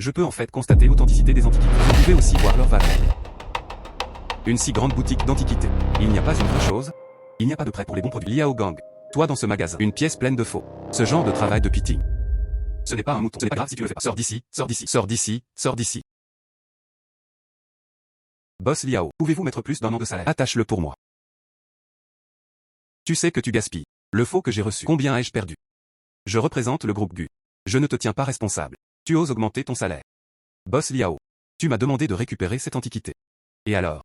Je peux en fait constater l'authenticité des antiquités. Vous pouvez aussi voir leur valeur. Une si grande boutique d'antiquités. Il n'y a pas une vraie chose. Il n'y a pas de prêt pour les bons produits. Liao Gang. Toi dans ce magasin. Une pièce pleine de faux. Ce genre de travail de pitting. Ce n'est pas un mouton. Ce n'est pas grave si tu le fais pas. Sors d'ici, sors d'ici, sors d'ici, sors d'ici. Boss Liao, pouvez-vous mettre plus d'un an de salaire? Attache-le pour moi. Tu sais que tu gaspilles. Le faux que j'ai reçu. Combien ai-je perdu? Je représente le groupe GU. Je ne te tiens pas responsable. Tu oses augmenter ton salaire. Boss Liao. Tu m'as demandé de récupérer cette antiquité. Et alors?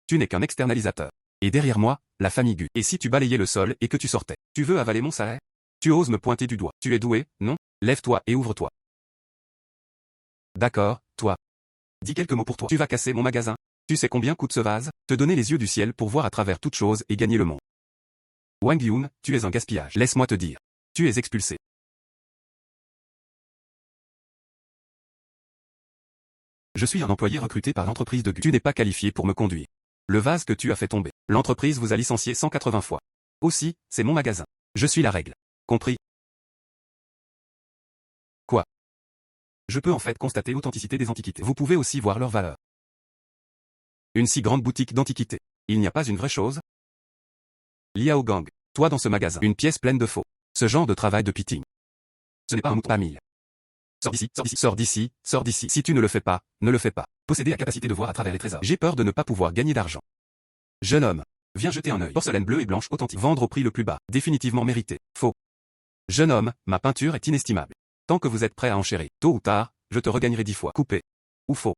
Tu n'es qu'un externalisateur. Et derrière moi, la famille GU. Et si tu balayais le sol et que tu sortais? Tu veux avaler mon salaire? Tu oses me pointer du doigt. Tu es doué, non? Lève-toi et ouvre-toi. D'accord, toi. Dis quelques mots pour toi. Tu vas casser mon magasin. Tu sais combien coûte ce vase? Te donner les yeux du ciel pour voir à travers toute chose et gagner le monde. Wang Yun, tu es un gaspillage. Laisse-moi te dire. Tu es expulsé. Je suis un employé recruté par l'entreprise de GU. Tu n'es pas qualifié pour me conduire. Le vase que tu as fait tomber. L'entreprise vous a licencié 180 fois. Aussi, c'est mon magasin. Je suis la règle. Compris? Quoi? Je peux en fait constater l'authenticité des antiquités. Vous pouvez aussi voir leur valeur. Une si grande boutique d'antiquités. Il n'y a pas une vraie chose? Liao Gang. Toi dans ce magasin. Une pièce pleine de faux. Ce genre de travail de pitting. Ce n'est pas un mouton. Pas mille. Sors d'ici, sors d'ici, sors d'ici, sors d'ici. Si tu ne le fais pas, ne le fais pas. Posséder la capacité de voir à travers les trésors. J'ai peur de ne pas pouvoir gagner d'argent. Jeune homme. Viens jeter un œil. Porcelaine bleue et blanche authentique. Vendre au prix le plus bas. Définitivement mérité. Faux. Jeune homme, ma peinture est inestimable. Tant que vous êtes prêt à enchérir, tôt ou tard, je te regagnerai 10 fois. Coupé. Ou faux.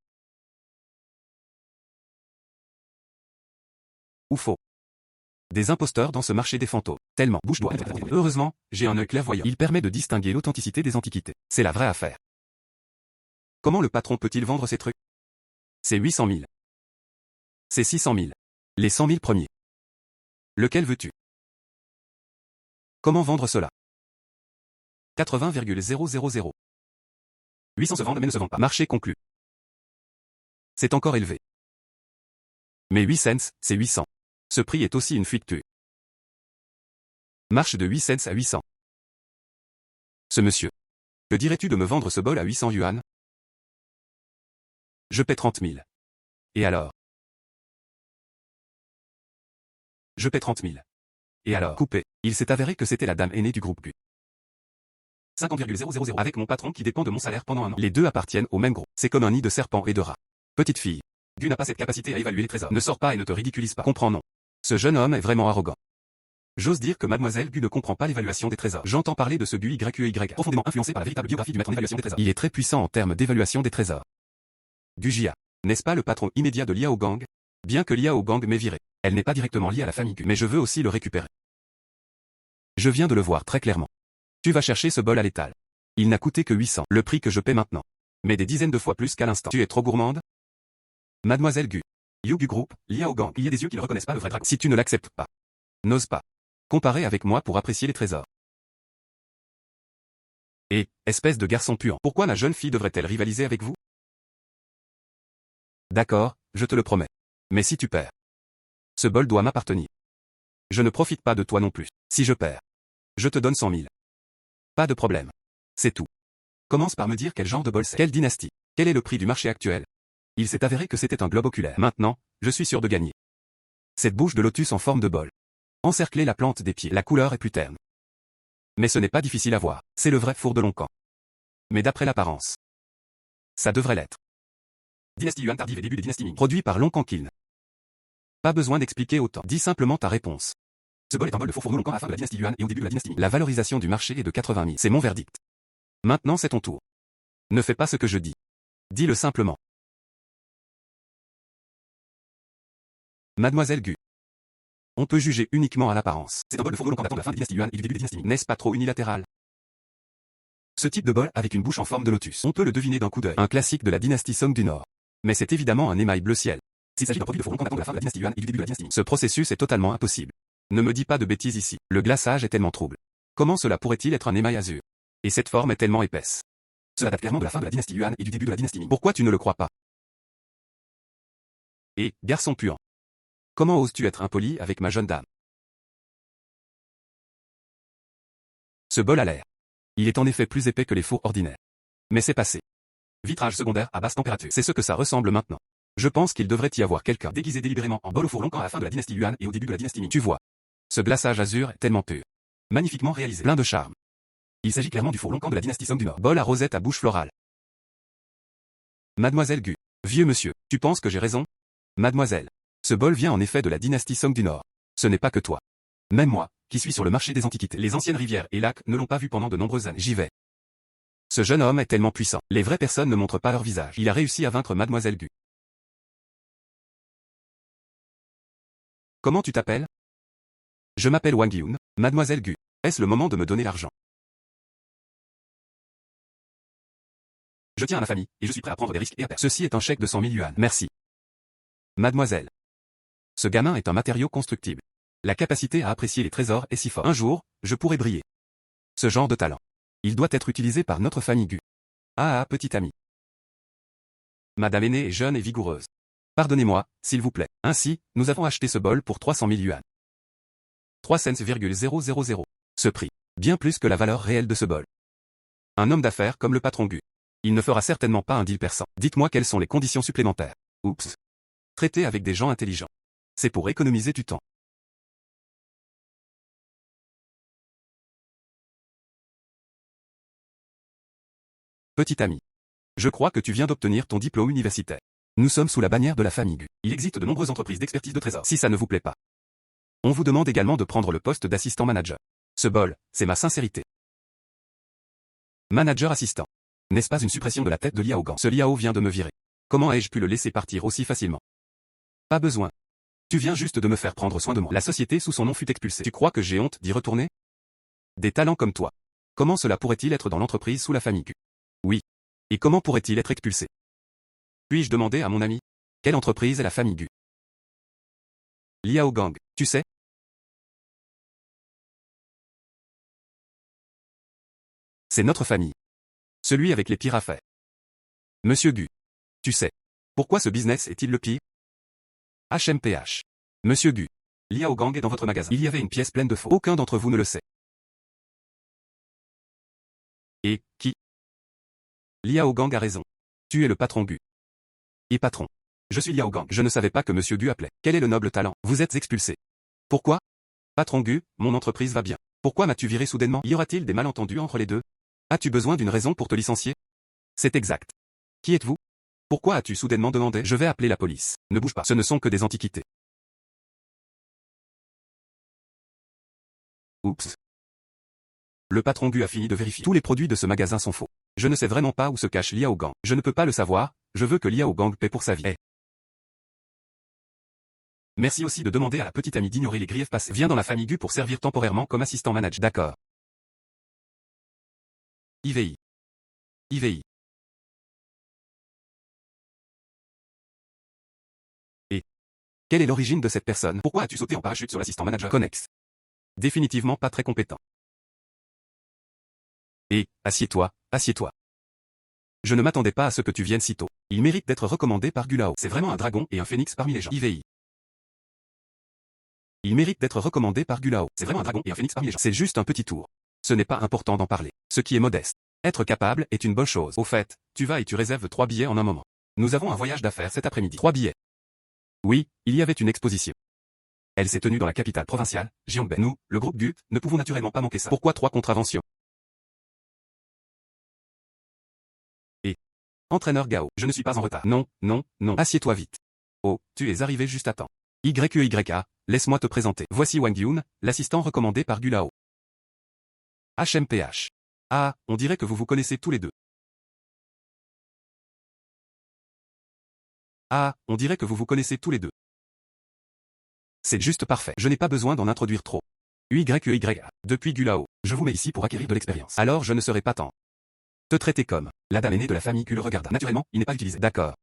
Ou faux. Des imposteurs dans ce marché des fantômes. Tellement. Bouche doigt. Heureusement, j'ai un œil clairvoyant. Il permet de distinguer l'authenticité des antiquités. C'est la vraie affaire. Comment le patron peut-il vendre ces trucs? C'est 800 000. C'est 600 000. Les 100 000 premiers. Lequel veux-tu? Comment vendre cela? 80,000. 800 se vendent mais ne se vendent pas. Marché conclu. C'est encore élevé. Mais 8 cents, c'est 800. Ce prix est aussi une fuite. Marche de 8 cents à 800. Ce monsieur. Que dirais-tu de me vendre ce bol à 800 yuan? Je paie 30 000. Et alors? Je paie 30 000. Et alors? Coupé. Il s'est avéré que c'était la dame aînée du groupe GU. 50,000. Avec mon patron qui dépend de mon salaire pendant un an. Les deux appartiennent au même groupe. C'est comme un nid de serpents et de rats. Petite fille. GU n'a pas cette capacité à évaluer les trésors. Ne sors pas et ne te ridiculise pas. Comprends non. Ce jeune homme est vraiment arrogant. J'ose dire que mademoiselle GU ne comprend pas l'évaluation des trésors. J'entends parler de ce GU YQY, profondément influencé par la véritable biographie du maître en évaluation des trésors. Il est très puissant en termes d'évaluation des trésors. GU Jia. N'est-ce pas le patron immédiat de Liao Gang? Bien que Liao Gang m'ait viré. Elle n'est pas directement liée à la famille GU, mais je veux aussi le récupérer. Je viens de le voir très clairement. Tu vas chercher ce bol à l'étal. Il n'a coûté que 800, le prix que je paie maintenant. Mais des dizaines de fois plus qu'à l'instant. Tu es trop gourmande? Mademoiselle GU. Yugu Group, Liao Gang. Il y a des yeux qui ne reconnaissent pas le vrai dragon. Si tu ne l'acceptes pas. N'ose pas. Comparer avec moi pour apprécier les trésors. Et, espèce de garçon puant. Pourquoi ma jeune fille devrait-elle rivaliser avec vous? D'accord, je te le promets. Mais si tu perds. Ce bol doit m'appartenir. Je ne profite pas de toi non plus. Si je perds. Je te donne 100 000. Pas de problème. C'est tout. Commence par me dire quel genre de bol c'est. Quelle dynastie? Quel est le prix du marché actuel? Il s'est avéré que c'était un globe oculaire. Maintenant, je suis sûr de gagner. Cette bouche de lotus en forme de bol. Encercler la plante des pieds. La couleur est plus terne. Mais ce n'est pas difficile à voir. C'est le vrai four de Loncan. Mais d'après l'apparence. Ça devrait l'être. Dynastie Yuan tardive et début des dynasties Ming. Produit par Loncan Kiln. Pas besoin d'expliquer autant. Dis simplement ta réponse. Ce bol est un bol de faux fourneau Loncan à la fin de la dynastie Yuan et au début de la dynastie Ming. La valorisation du marché est de 80 000. C'est mon verdict. Maintenant c'est ton tour. Ne fais pas ce que je dis. Dis-le simplement. Mademoiselle GU. On peut juger uniquement à l'apparence. C'est un bol de fourneau Loncan datant de la fin de la dynastie Yuan et du début des dynasties Ming. N'est-ce pas trop unilatéral? Ce type de bol avec une bouche en forme de lotus. On peut le deviner d'un coup d'œil. Un classique de la dynastie Song du Nord. Mais c'est évidemment un émail bleu ciel. S'il s'agit d'un produit de fourneau Loncan datant de la fin de la dynastie Yuan et du début de la dynastie Ming. Ce processus est totalement impossible. Ne me dis pas de bêtises ici. Le glaçage est tellement trouble. Comment cela pourrait-il être un émail azur? Et cette forme est tellement épaisse. Cela date clairement de la fin de la dynastie Yuan et du début de la dynastie Ming. Pourquoi tu ne le crois pas? Et, garçon puant. Comment oses-tu être impoli avec ma jeune dame? Ce bol a l'air. Il est en effet plus épais que les fours ordinaires. Mais c'est passé. Vitrage secondaire à basse température. C'est ce que ça ressemble maintenant. Je pense qu'il devrait y avoir quelqu'un déguisé délibérément en bol au four Longan à la fin de la dynastie Yuan et au début de la dynastie Ming. Tu vois. Ce glaçage azur est tellement pur. Magnifiquement réalisé. Plein de charme. Il s'agit clairement du four Longan de la dynastie Song du Nord. Bol à rosette à bouche florale. Mademoiselle Gu. Vieux monsieur, tu penses que j'ai raison? Mademoiselle. Ce bol vient en effet de la dynastie Song du Nord. Ce n'est pas que toi. Même moi, qui suis sur le marché des antiquités. Les anciennes rivières et lacs ne l'ont pas vu pendant de nombreuses années. J'y vais. Ce jeune homme est tellement puissant. Les vraies personnes ne montrent pas leur visage. Il a réussi à vaincre Mademoiselle Gu. Comment tu t'appelles? Je m'appelle Wang Yun, Mademoiselle Gu. Est-ce le moment de me donner l'argent? Je tiens à ma famille, et je suis prêt à prendre des risques et à perdre. Ceci est un chèque de 100 000 yuan. Merci. Mademoiselle. Ce gamin est un matériau constructible. La capacité à apprécier les trésors est si forte. Un jour, je pourrai briller. Ce genre de talent. Il doit être utilisé par notre famille Gu. Ah, petit ami. Madame aînée est jeune et vigoureuse. Pardonnez-moi, s'il vous plaît. Ainsi, nous avons acheté ce bol pour 300 000 yuan. 3 cents,000. Ce prix. Bien plus que la valeur réelle de ce bol. Un homme d'affaires comme le patron Gu. Il ne fera certainement pas un deal perçant. Dites-moi quelles sont les conditions supplémentaires. Oups. Traiter avec des gens intelligents. C'est pour économiser du temps. Petit ami. Je crois que tu viens d'obtenir ton diplôme universitaire. Nous sommes sous la bannière de la famille Gu. Il existe de nombreuses entreprises d'expertise de trésor. Si ça ne vous plaît pas. On vous demande également de prendre le poste d'assistant manager. Ce bol, c'est ma sincérité. Manager assistant. N'est-ce pas une suppression de la tête de Liao Gang? Ce Liao vient de me virer. Comment ai-je pu le laisser partir aussi facilement? Pas besoin. Tu viens juste de me faire prendre soin de moi. La société sous son nom fut expulsée. Tu crois que j'ai honte d'y retourner? Des talents comme toi. Comment cela pourrait-il être dans l'entreprise sous la famille Gu? Oui. Et comment pourrait-il être expulsé? Puis-je demander à mon ami? Quelle entreprise est la famille Gu? Liao Gang, tu sais? C'est notre famille. Celui avec les pires affaires. Monsieur Gu. Tu sais. Pourquoi ce business est-il le pire? HMPH. Monsieur Gu. Liao Gang est dans votre magasin. Il y avait une pièce pleine de faux. Aucun d'entre vous ne le sait. Et, qui? Liao Gang a raison. Tu es le patron Gu. Et patron. Je suis Liao Gang. Je ne savais pas que Monsieur Gu appelait. Quel est le noble talent? Vous êtes expulsé. Pourquoi? Patron Gu, mon entreprise va bien. Pourquoi m'as-tu viré soudainement? Y aura-t-il des malentendus entre les deux? As-tu besoin d'une raison pour te licencier? C'est exact. Qui êtes-vous? Pourquoi as-tu soudainement demandé? Je vais appeler la police. Ne bouge pas. Ce ne sont que des antiquités. Oups. Le patron Gu a fini de vérifier. Tous les produits de ce magasin sont faux. Je ne sais vraiment pas où se cache Liao Gang. Je ne peux pas le savoir, je veux que Liao Gang paie pour sa vie. Merci aussi de demander à la petite amie d'ignorer les griefs passés. Viens dans la famille Gu pour servir temporairement comme assistant manager. D'accord. IVI. IVI. Et quelle est l'origine de cette personne? Pourquoi as-tu sauté en parachute sur l'assistant manager connexe? Définitivement pas très compétent. Et, assieds-toi, assieds-toi. Je ne m'attendais pas à ce que tu viennes si tôt. Il mérite d'être recommandé par Gulao. C'est vraiment un dragon et un phénix parmi les gens. IVI. Il mérite d'être recommandé par Gulao. C'est vraiment un dragon et un phénix parmi les gens. C'est juste un petit tour. Ce n'est pas important d'en parler. Ce qui est modeste. Être capable est une bonne chose. Au fait, tu vas et tu réserves 3 billets en un moment. Nous avons un voyage d'affaires cet après-midi. 3 billets. Oui, il y avait une exposition. Elle s'est tenue dans la capitale provinciale, Gyeongbei. Nous, le groupe Gu, ne pouvons naturellement pas manquer ça. Pourquoi 3 contraventions? Et entraîneur Gao, je ne suis pas en retard. Non, non, non. Assieds-toi vite. Oh, tu es arrivé juste à temps. YEYA, laisse-moi te présenter. Voici Wang Yun, l'assistant recommandé par Gulao. HMPH. Ah, on dirait que vous vous connaissez tous les deux. Ah, on dirait que vous vous connaissez tous les deux. C'est juste parfait. Je n'ai pas besoin d'en introduire trop. YEYA. Depuis Gulao, je vous mets ici pour acquérir de l'expérience. Alors je ne serai pas tant. Te traiter comme. La dame aînée de la famille Gu le regarda. Naturellement, il n'est pas utilisé. D'accord.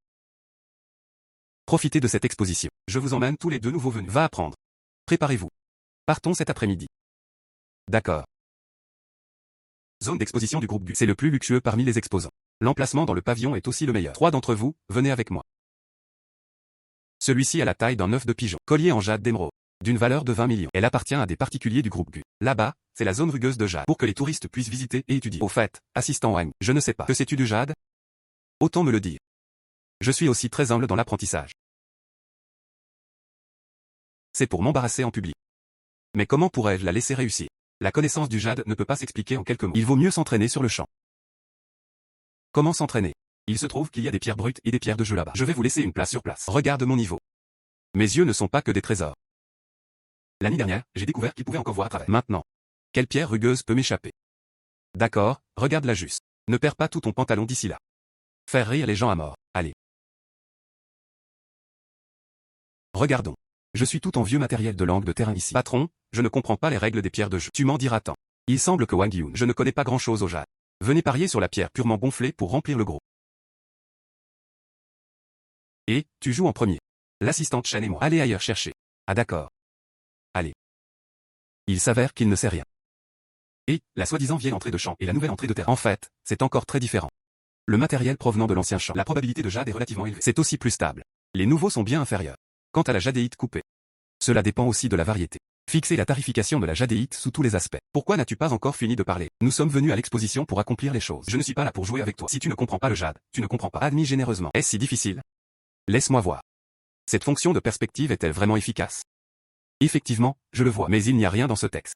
Profitez de cette exposition. Je vous emmène tous les deux nouveaux venus. Va apprendre. Préparez-vous. Partons cet après-midi. D'accord. Zone d'exposition du groupe Gu. C'est le plus luxueux parmi les exposants. L'emplacement dans le pavillon est aussi le meilleur. 3 d'entre vous, venez avec moi. Celui-ci a la taille d'un œuf de pigeon. Collier en jade d'émeraude. D'une valeur de 20 millions. Elle appartient à des particuliers du groupe Gu. Là-bas, c'est la zone rugueuse de jade. Pour que les touristes puissent visiter et étudier. Au fait, assistant Wang, je ne sais pas. Que sais-tu du jade? Autant me le dire. Je suis aussi très humble dans l'apprentissage. C'est pour m'embarrasser en public. Mais comment pourrais-je la laisser réussir? La connaissance du jade ne peut pas s'expliquer en quelques mots. Il vaut mieux s'entraîner sur le champ. Comment s'entraîner? Il se trouve qu'il y a des pierres brutes et des pierres de jeu là-bas. Je vais vous laisser une place sur place. Regarde mon niveau. Mes yeux ne sont pas que des trésors. L'année dernière, j'ai découvert qu'ils pouvaient encore voir à travers. Maintenant, quelle pierre rugueuse peut m'échapper? D'accord, regarde-la juste. Ne perds pas tout ton pantalon d'ici là. Faire rire les gens à mort. Allez. Regardons. Je suis tout en vieux matériel de langue de terrain ici. Patron, je ne comprends pas les règles des pierres de jeu. Tu m'en diras tant. Il semble que Wang Yun, je ne connais pas grand-chose au jade. Venez parier sur la pierre purement gonflée pour remplir le gros. Et, tu joues en premier. L'assistante Chen et moi. Allez ailleurs chercher. Ah d'accord. Allez. Il s'avère qu'il ne sait rien. Et, la soi-disant vieille entrée de champ et la nouvelle entrée de terre. En fait, c'est encore très différent. Le matériel provenant de l'ancien champ. La probabilité de jade est relativement élevée. C'est aussi plus stable. Les nouveaux sont bien inférieurs. Quant à la jadéite coupée. Cela dépend aussi de la variété. Fixer la tarification de la jadéite sous tous les aspects. Pourquoi n'as-tu pas encore fini de parler? Nous sommes venus à l'exposition pour accomplir les choses. Je ne suis pas là pour jouer avec toi. Si tu ne comprends pas le jade, tu ne comprends pas. Admis généreusement. Est-ce si difficile? Laisse-moi voir. Cette fonction de perspective est-elle vraiment efficace? Effectivement, je le vois. Mais il n'y a rien dans ce texte.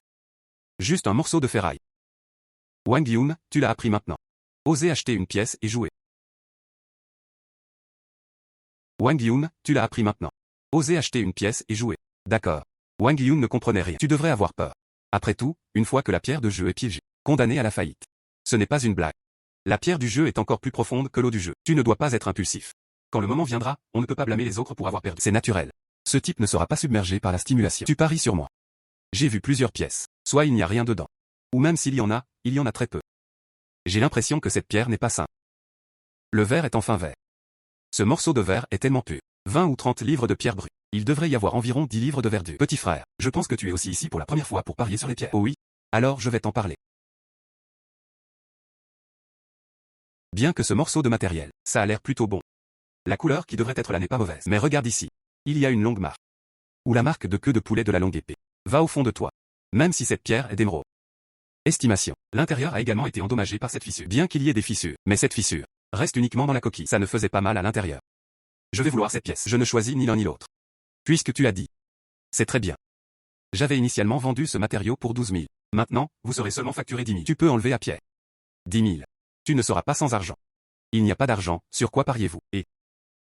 Juste un morceau de ferraille. Wang Yun, tu l'as appris maintenant. Osez acheter une pièce et jouer. Wang Yun, tu l'as appris maintenant. Osez acheter une pièce et jouer. D'accord. Wang Yun ne comprenait rien. Tu devrais avoir peur. Après tout, une fois que la pierre de jeu est piégée, condamnée à la faillite. Ce n'est pas une blague. La pierre du jeu est encore plus profonde que l'eau du jeu. Tu ne dois pas être impulsif. Quand le moment viendra, on ne peut pas blâmer les autres pour avoir perdu. C'est naturel. Ce type ne sera pas submergé par la stimulation. Tu paries sur moi. J'ai vu plusieurs pièces. Soit il n'y a rien dedans. Ou même s'il y en a très peu. J'ai l'impression que cette pierre n'est pas simple. Le verre est enfin vert. Ce morceau de verre est tellement pur. 20 ou 30 livres de pierre brute. Il devrait y avoir environ 10 livres de verdure. Petit frère, je pense que tu es aussi ici pour la première fois pour parier sur les pierres. Oh oui? Alors je vais t'en parler. Bien que ce morceau de matériel, ça a l'air plutôt bon. La couleur qui devrait être là n'est pas mauvaise. Mais regarde ici. Il y a une longue marque. Ou la marque de queue de poulet de la longue épée. Va au fond de toi. Même si cette pierre est d'émeraude. Estimation. L'intérieur a également été endommagé par cette fissure. Bien qu'il y ait des fissures, mais cette fissure reste uniquement dans la coquille. Ça ne faisait pas mal à l'intérieur. Je vais vouloir cette pièce. Je ne choisis ni l'un ni l'autre. Puisque tu l'as dit. C'est très bien. J'avais initialement vendu ce matériau pour 12 000. Maintenant, vous serez seulement facturé 10 000. Tu peux enlever à pied. 10 000. Tu ne seras pas sans argent. Il n'y a pas d'argent, sur quoi pariez-vous? Et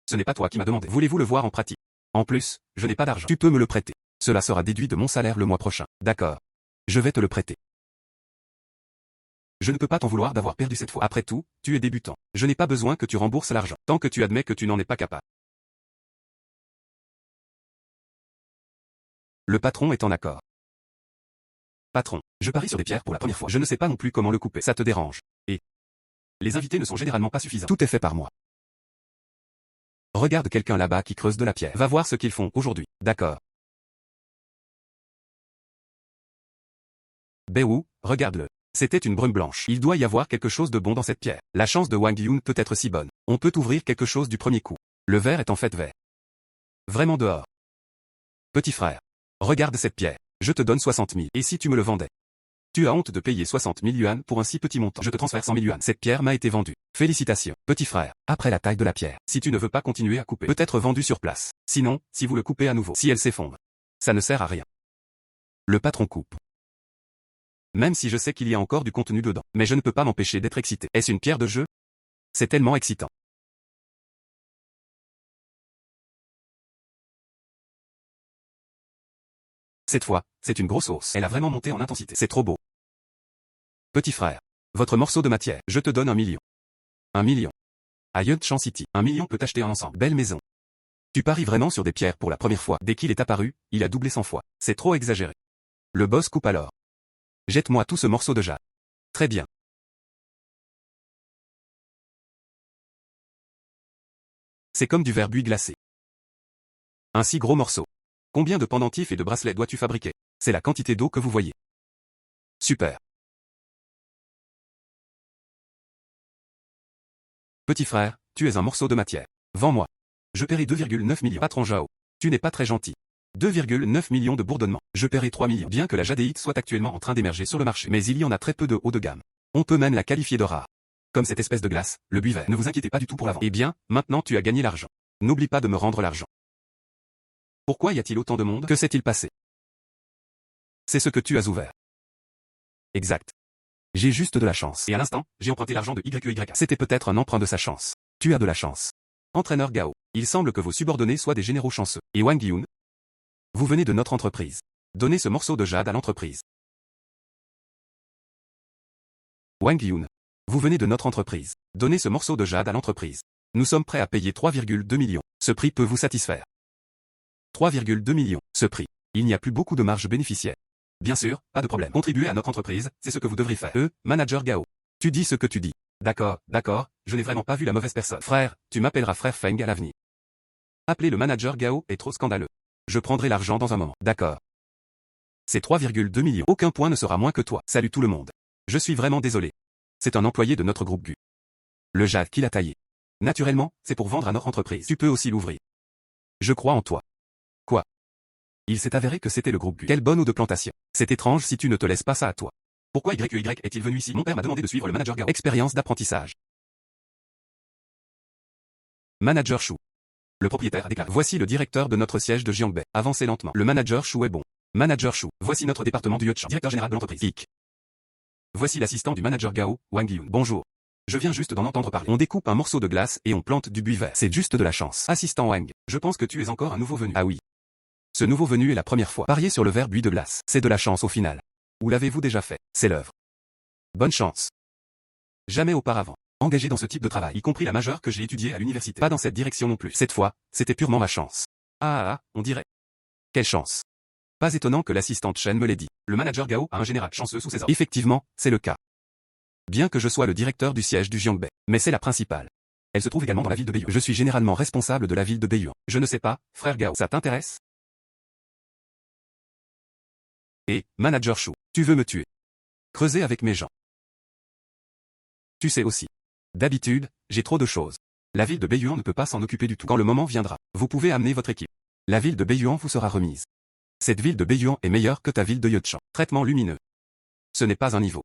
ce n'est pas toi qui m'as demandé. Voulez-vous le voir en pratique? En plus, je n'ai pas d'argent. Tu peux me le prêter. Cela sera déduit de mon salaire le mois prochain. D'accord. Je vais te le prêter. Je ne peux pas t'en vouloir d'avoir perdu cette fois. Après tout, tu es débutant. Je n'ai pas besoin que tu rembourses l'argent, tant que tu admets que tu n'en es pas capable. Le patron est en accord. Patron, je parie sur des pierres pour la première fois. Je ne sais pas non plus comment le couper. Ça te dérange. Et les invités ne sont généralement pas suffisants. Tout est fait par moi. Regarde quelqu'un là-bas qui creuse de la pierre. Va voir ce qu'ils font aujourd'hui. D'accord. Béou, regarde-le. C'était une brume blanche. Il doit y avoir quelque chose de bon dans cette pierre. La chance de Wang Yun peut être si bonne. On peut ouvrir quelque chose du premier coup. Le verre est en fait vert. Vraiment dehors. Petit frère. Regarde cette pierre. Je te donne 60 000. Et si tu me le vendais? Tu as honte de payer 60 000 yuan pour un si petit montant. Je te transfère 100 000 yuan. Cette pierre m'a été vendue. Félicitations. Petit frère. Après la taille de la pierre. Si tu ne veux pas continuer à couper, peut être vendue sur place. Sinon, si vous le coupez à nouveau, si elle s'effondre, ça ne sert à rien. Le patron coupe. Même si je sais qu'il y a encore du contenu dedans. Mais je ne peux pas m'empêcher d'être excité. Est-ce une pierre de jeu? C'est tellement excitant. Cette fois, c'est une grosse hausse. Elle a vraiment monté en intensité. C'est trop beau. Petit frère. Votre morceau de matière. Je te donne 1 million. 1 million. À Yunchang City. 1 million peut acheter un ensemble. Belle maison. Tu paries vraiment sur des pierres pour la première fois. Dès qu'il est apparu, il a doublé 100 fois. C'est trop exagéré. Le boss coupe alors. Jette-moi tout ce morceau de jade. Très bien. C'est comme du verre buis glacé. Un si gros morceau. Combien de pendentifs et de bracelets dois-tu fabriquer? C'est la quantité d'eau que vous voyez. Super. Petit frère, tu es un morceau de matière. Vends-moi. Je paierai 2,9 millions. Patron Zhao. Tu n'es pas très gentil. 2,9 millions de bourdonnements. Je paierai 3 millions. Bien que la jadéite soit actuellement en train d'émerger sur le marché, mais il y en a très peu de haut de gamme. On peut même la qualifier de rare. Comme cette espèce de glace, le buis vert. Ne vous inquiétez pas du tout pour l'avant. Eh bien, maintenant tu as gagné l'argent. N'oublie pas de me rendre l'argent. Pourquoi y a-t-il autant de monde? Que s'est-il passé? C'est ce que tu as ouvert. Exact. J'ai juste de la chance. Et à l'instant, j'ai emprunté l'argent de YEYK. C'était peut-être un emprunt de sa chance. Tu as de la chance. Entraîneur Gao, il semble que vos subordonnés soient des généraux chanceux. Et Wang Yun, vous venez de notre entreprise. Donnez ce morceau de jade à l'entreprise. Wang Yun, vous venez de notre entreprise. Donnez ce morceau de jade à l'entreprise. Nous sommes prêts à payer 3,2 millions. Ce prix peut vous satisfaire. 3,2 millions. Ce prix. Il n'y a plus beaucoup de marge bénéficiaire. Bien sûr, pas de problème. Contribuer à notre entreprise, c'est ce que vous devriez faire. Manager Gao. Tu dis ce que tu dis. D'accord, je n'ai vraiment pas vu la mauvaise personne. Frère, tu m'appelleras frère Feng à l'avenir. Appeler le manager Gao est trop scandaleux. Je prendrai l'argent dans un moment. D'accord. C'est 3,2 millions. Aucun point ne sera moins que toi. Salut tout le monde. Je suis vraiment désolé. C'est un employé de notre groupe GU. Le jade qu'il a taillé. Naturellement, c'est pour vendre à notre entreprise. Tu peux aussi l'ouvrir. Je crois en toi. Quoi? Il s'est avéré que c'était le groupe GU. Quelle bonne eau de plantation. C'est étrange si tu ne te laisses pas ça à toi. Pourquoi YEY est-il venu ici? Mon père m'a demandé de suivre le manager Gao. Expérience d'apprentissage. Manager Shu. Le propriétaire a déclaré. Voici le directeur de notre siège de Jiangbei. Avancez lentement. Le manager Shu est bon. Manager Shu. Voici notre département du Yuchan. Directeur général de l'entreprise. Hic. Voici l'assistant du manager Gao, Wang Yun. Bonjour. Je viens juste d'en entendre parler. On découpe un morceau de glace et on plante du buis vert. C'est juste de la chance. Assistant Wang, je pense que tu es encore un nouveau venu. Ah oui. Ce nouveau venu est la première fois. Parier sur le vert buis de glace. C'est de la chance au final. Ou l'avez-vous déjà fait? C'est l'œuvre. Bonne chance. Jamais auparavant. Engagé dans ce type de travail, y compris la majeure que j'ai étudiée à l'université. Pas dans cette direction non plus. Cette fois, c'était purement ma chance. On dirait. Quelle chance. Pas étonnant que l'assistante Chen me l'ait dit. Le manager Gao a un général chanceux sous ses ordres. Effectivement, c'est le cas. Bien que je sois le directeur du siège du Jiangbei, mais c'est la principale. Elle se trouve également dans la ville de Beiyuan. Je suis généralement responsable de la ville de Beiyuan. Je ne sais pas, frère Gao, ça t'intéresse? Et, manager Shu, tu veux me tuer? Creuser avec mes gens. Tu sais aussi. D'habitude, j'ai trop de choses. La ville de Beiyuan ne peut pas s'en occuper du tout. Quand le moment viendra, vous pouvez amener votre équipe. La ville de Beiyuan vous sera remise. Cette ville de Beiyuan est meilleure que ta ville de Yuchan. Traitement lumineux. Ce n'est pas un niveau.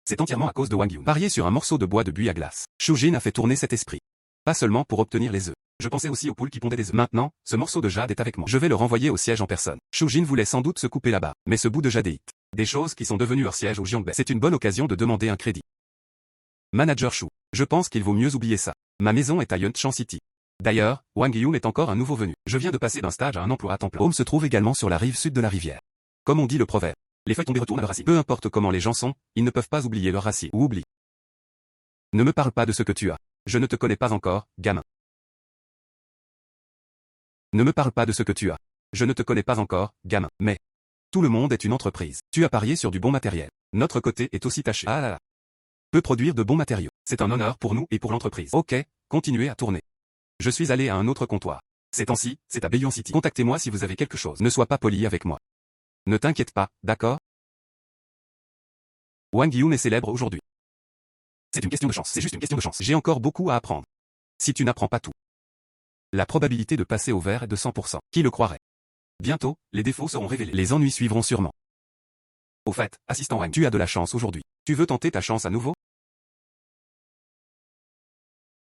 C'est entièrement à cause de Wang Yun. Parier sur un morceau de bois de buis à glace. Shu Jin a fait tourner cet esprit. Pas seulement pour obtenir les œufs. Je pensais aussi aux poules qui pondaient des œufs. Maintenant, ce morceau de jade est avec moi. Je vais le renvoyer au siège en personne. Shu Jin voulait sans doute se couper là-bas, mais ce bout de jadéite. Des choses qui sont devenues hors siège au Jiangbei. C'est une bonne occasion de demander un crédit. Manager Shu. Je pense qu'il vaut mieux oublier ça. Ma maison est à Yunchan City. D'ailleurs, Wang Yun est encore un nouveau venu. Je viens de passer d'un stage à un emploi à temps plein. Home se trouve également sur la rive sud de la rivière. Comme on dit le proverbe. Les feuilles tombées retournent à leur racine. Peu importe comment les gens sont, ils ne peuvent pas oublier leur racine. Ou oublie. Ne me parle pas de ce que tu as. Je ne te connais pas encore, gamin. Ne me parle pas de ce que tu as. Je ne te connais pas encore, gamin. Mais. Tout le monde est une entreprise. Tu as parié sur du bon matériel. Notre côté est aussi taché. Ah là là. Peut produire de bons matériaux. C'est un honneur pour nous et pour l'entreprise. Ok, continuez à tourner. Je suis allé à un autre comptoir. Ces temps-ci, c'est à Beiyuan City. Contactez-moi si vous avez quelque chose. Ne sois pas poli avec moi. Ne t'inquiète pas, d'accord? Wang Yun est célèbre aujourd'hui. C'est une question de chance. C'est juste une question de chance. J'ai encore beaucoup à apprendre. Si tu n'apprends pas tout. La probabilité de passer au vert est de 100%. Qui le croirait? Bientôt, les défauts seront révélés. Les ennuis suivront sûrement. Au fait, assistant Wang, tu as de la chance aujourd'hui. Tu veux tenter ta chance à nouveau?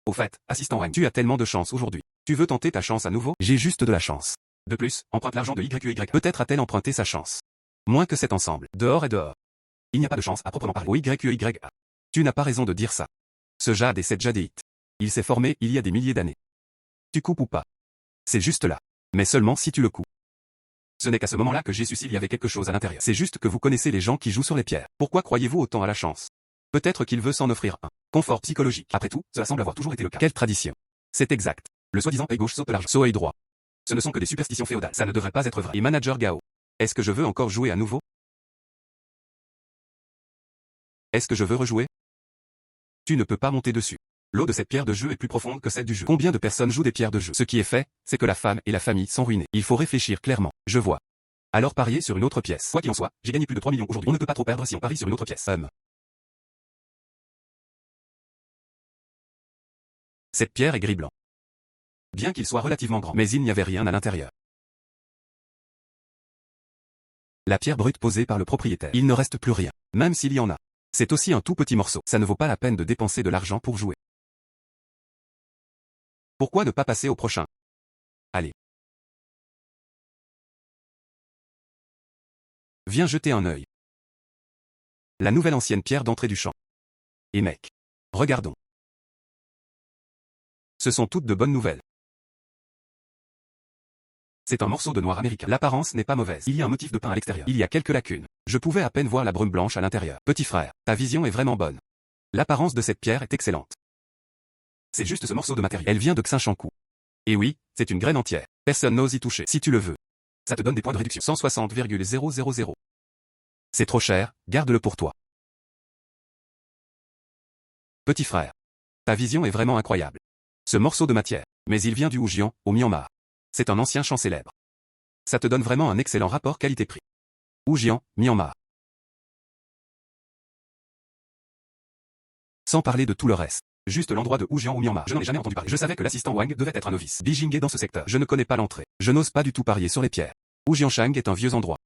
Au fait, assistant Wang, tu as tellement de chance aujourd'hui. Tu veux tenter ta chance à nouveau? J'ai juste de la chance. De plus, emprunte l'argent de YEY. Peut-être a-t-elle emprunté sa chance. Moins que cet ensemble. Dehors et dehors. Il n'y a pas de chance à proprement parler. Au YEY. Tu n'as pas raison de dire ça. Ce jade est cette jadéite. Il s'est formé il y a des milliers d'années. Tu coupes ou pas? C'est juste là. Mais seulement si tu le coupes. Ce n'est qu'à ce moment-là que j'ai su s'il y avait quelque chose à l'intérieur. C'est juste que vous connaissez les gens qui jouent sur les pierres. Pourquoi croyez-vous autant à la chance? Peut-être qu'il veut s'en offrir un. Confort psychologique. Après tout, cela semble avoir toujours été le cas. Quelle tradition? C'est exact. Le soi-disant œil gauche saute l'argent. Œil droit. Ce ne sont que des superstitions féodales. Ça ne devrait pas être vrai. Et manager Gao. Est-ce que je veux encore jouer à nouveau? Est-ce que je veux rejouer? Tu ne peux pas monter dessus. L'eau de cette pierre de jeu est plus profonde que celle du jeu. Combien de personnes jouent des pierres de jeu? Ce qui est fait, c'est que la femme et la famille sont ruinées. Il faut réfléchir clairement. Je vois. Alors parier sur une autre pièce. Quoi qu'il en soit, j'ai gagné plus de 3 millions aujourd'hui. On ne peut pas trop perdre si on parie sur une autre pièce. Cette pierre est gris-blanc. Bien qu'il soit relativement grand, mais il n'y avait rien à l'intérieur. La pierre brute posée par le propriétaire. Il ne reste plus rien, même s'il y en a. C'est aussi un tout petit morceau. Ça ne vaut pas la peine de dépenser de l'argent pour jouer. Pourquoi ne pas passer au prochain? Allez. Viens jeter un œil. La nouvelle ancienne pierre d'entrée du champ. Et mec. Regardons. Ce sont toutes de bonnes nouvelles. C'est un morceau de noir américain. L'apparence n'est pas mauvaise. Il y a un motif de pain à l'extérieur. Il y a quelques lacunes. Je pouvais à peine voir la brume blanche à l'intérieur. Petit frère, ta vision est vraiment bonne. L'apparence de cette pierre est excellente. C'est juste ce morceau de matériau. Elle vient de Xinchankou. Et oui, c'est une graine entière. Personne n'ose y toucher. Si tu le veux. Ça te donne des points de réduction. 160,000. C'est trop cher, garde-le pour toi. Petit frère. Ta vision est vraiment incroyable. Ce morceau de matière. Mais il vient du Houjian, au Myanmar. C'est un ancien champ célèbre. Ça te donne vraiment un excellent rapport qualité-prix. Houjian, Myanmar. Sans parler de tout le reste. Juste l'endroit de Houjian au Myanmar. Je n'en ai jamais entendu parler. Je savais que l'assistant Wang devait être un novice. Beijing est dans ce secteur. Je ne connais pas l'entrée. Je n'ose pas du tout parier sur les pierres. Houjianshang est un vieux endroit.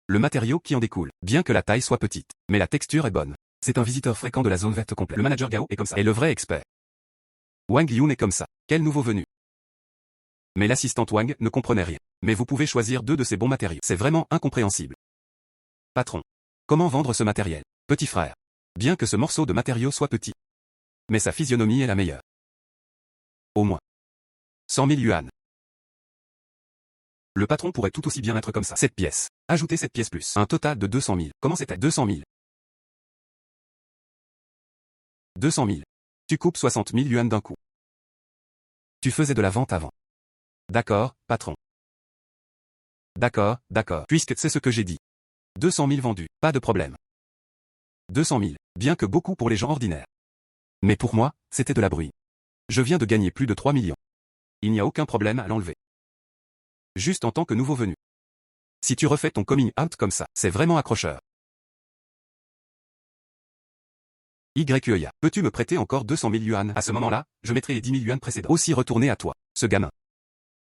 Le matériau qui en découle, bien que la taille soit petite, mais la texture est bonne. C'est un visiteur fréquent de la zone verte complète. Le manager Gao est comme ça. Et le vrai expert. Wang Yun est comme ça. Quel nouveau venu. Mais l'assistante Wang ne comprenait rien. Mais vous pouvez choisir deux de ces bons matériaux. C'est vraiment incompréhensible. Patron. Comment vendre ce matériel? Petit frère. Bien que ce morceau de matériau soit petit. Mais sa physionomie est la meilleure. Au moins. 100 000 yuan. Le patron pourrait tout aussi bien être comme ça. Cette pièce. Ajoutez cette pièce plus. Un total de 200 000. Comment c'était? 200 000. 200 000. Tu coupes 60 000 yuan d'un coup. Tu faisais de la vente avant. D'accord, patron. D'accord, d'accord. Puisque c'est ce que j'ai dit. 200 000 vendus, pas de problème. 200 000, bien que beaucoup pour les gens ordinaires. Mais pour moi, c'était de la bruit. Je viens de gagner plus de 3 millions. Il n'y a aucun problème à l'enlever. Juste en tant que nouveau venu. Si tu refais ton coming out comme ça, c'est vraiment accrocheur. YEA, peux-tu me prêter encore 200 000 yuan? À ce moment-là, je mettrai les 10 000 yuan précédents. Aussi retourner à toi, ce gamin.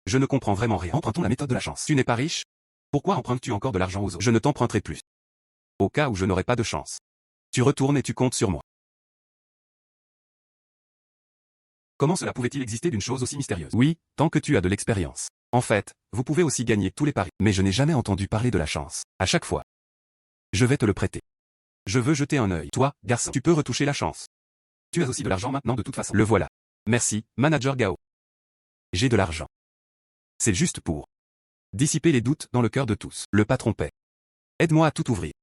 Je ne comprends vraiment rien. Empruntons la méthode de la chance. Tu n'es pas riche? Pourquoi empruntes-tu encore de l'argent aux autres? Je ne t'emprunterai plus. Au cas où je n'aurai pas de chance. Tu retournes et tu comptes sur moi. Comment cela pouvait-il exister d'une chose aussi mystérieuse? Oui, tant que tu as de l'expérience. En fait, vous pouvez aussi gagner tous les paris. Mais je n'ai jamais entendu parler de la chance. À chaque fois. Je vais te le prêter. Je veux jeter un œil. Toi, garçon, tu peux retoucher la chance. Tu as aussi de l'argent maintenant de toute façon. Le voilà. Merci, manager Gao. J'ai de l'argent. C'est juste pour dissiper les doutes dans le cœur de tous. Le patron paie. Aide-moi à tout ouvrir.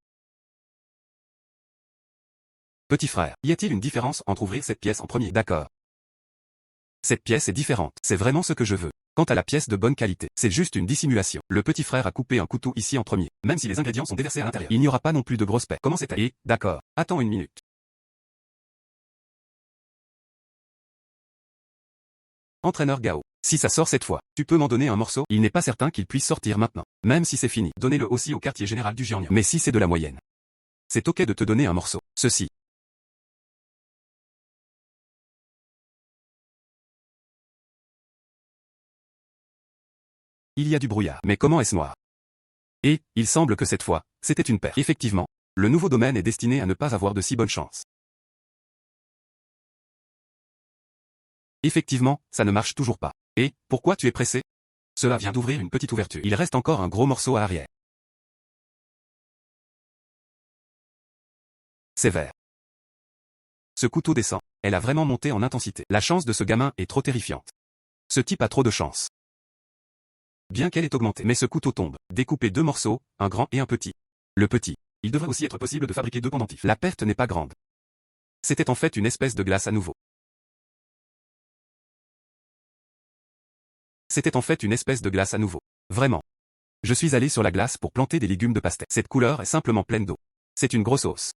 Petit frère, y a-t-il une différence entre ouvrir cette pièce en premier? D'accord. Cette pièce est différente. C'est vraiment ce que je veux. Quant à la pièce de bonne qualité, c'est juste une dissimulation. Le petit frère a coupé un couteau ici en premier. Même si les ingrédients sont déversés à l'intérieur. Il n'y aura pas non plus de grosses paix. Comment c'est à... D'accord. Attends une minute. Entraîneur Gao. Si ça sort cette fois, tu peux m'en donner un morceau? Il n'est pas certain qu'il puisse sortir maintenant. Même si c'est fini, donnez-le aussi au quartier général du Jiangnan. Mais si c'est de la moyenne. C'est ok de te donner un morceau. Ceci. Il y a du brouillard. Mais comment est-ce noir? Et, il semble que cette fois, c'était une paire. Effectivement, le nouveau domaine est destiné à ne pas avoir de si bonne chance. Effectivement, ça ne marche toujours pas. Et, pourquoi tu es pressé? Cela vient d'ouvrir une petite ouverture. Il reste encore un gros morceau à l'arrière. C'est vert. Ce couteau descend. Elle a vraiment monté en intensité. La chance de ce gamin est trop terrifiante. Ce type a trop de chance. Bien qu'elle ait augmenté. Mais ce couteau tombe. Découpé deux morceaux, un grand et un petit. Le petit. Il devrait aussi être possible de fabriquer deux pendentifs. La perte n'est pas grande. C'était en fait une espèce de glace à nouveau. C'était en fait une espèce de glace à nouveau. Vraiment. Je suis allé sur la glace pour planter des légumes de pastèque. Cette couleur est simplement pleine d'eau. C'est une grosse hausse.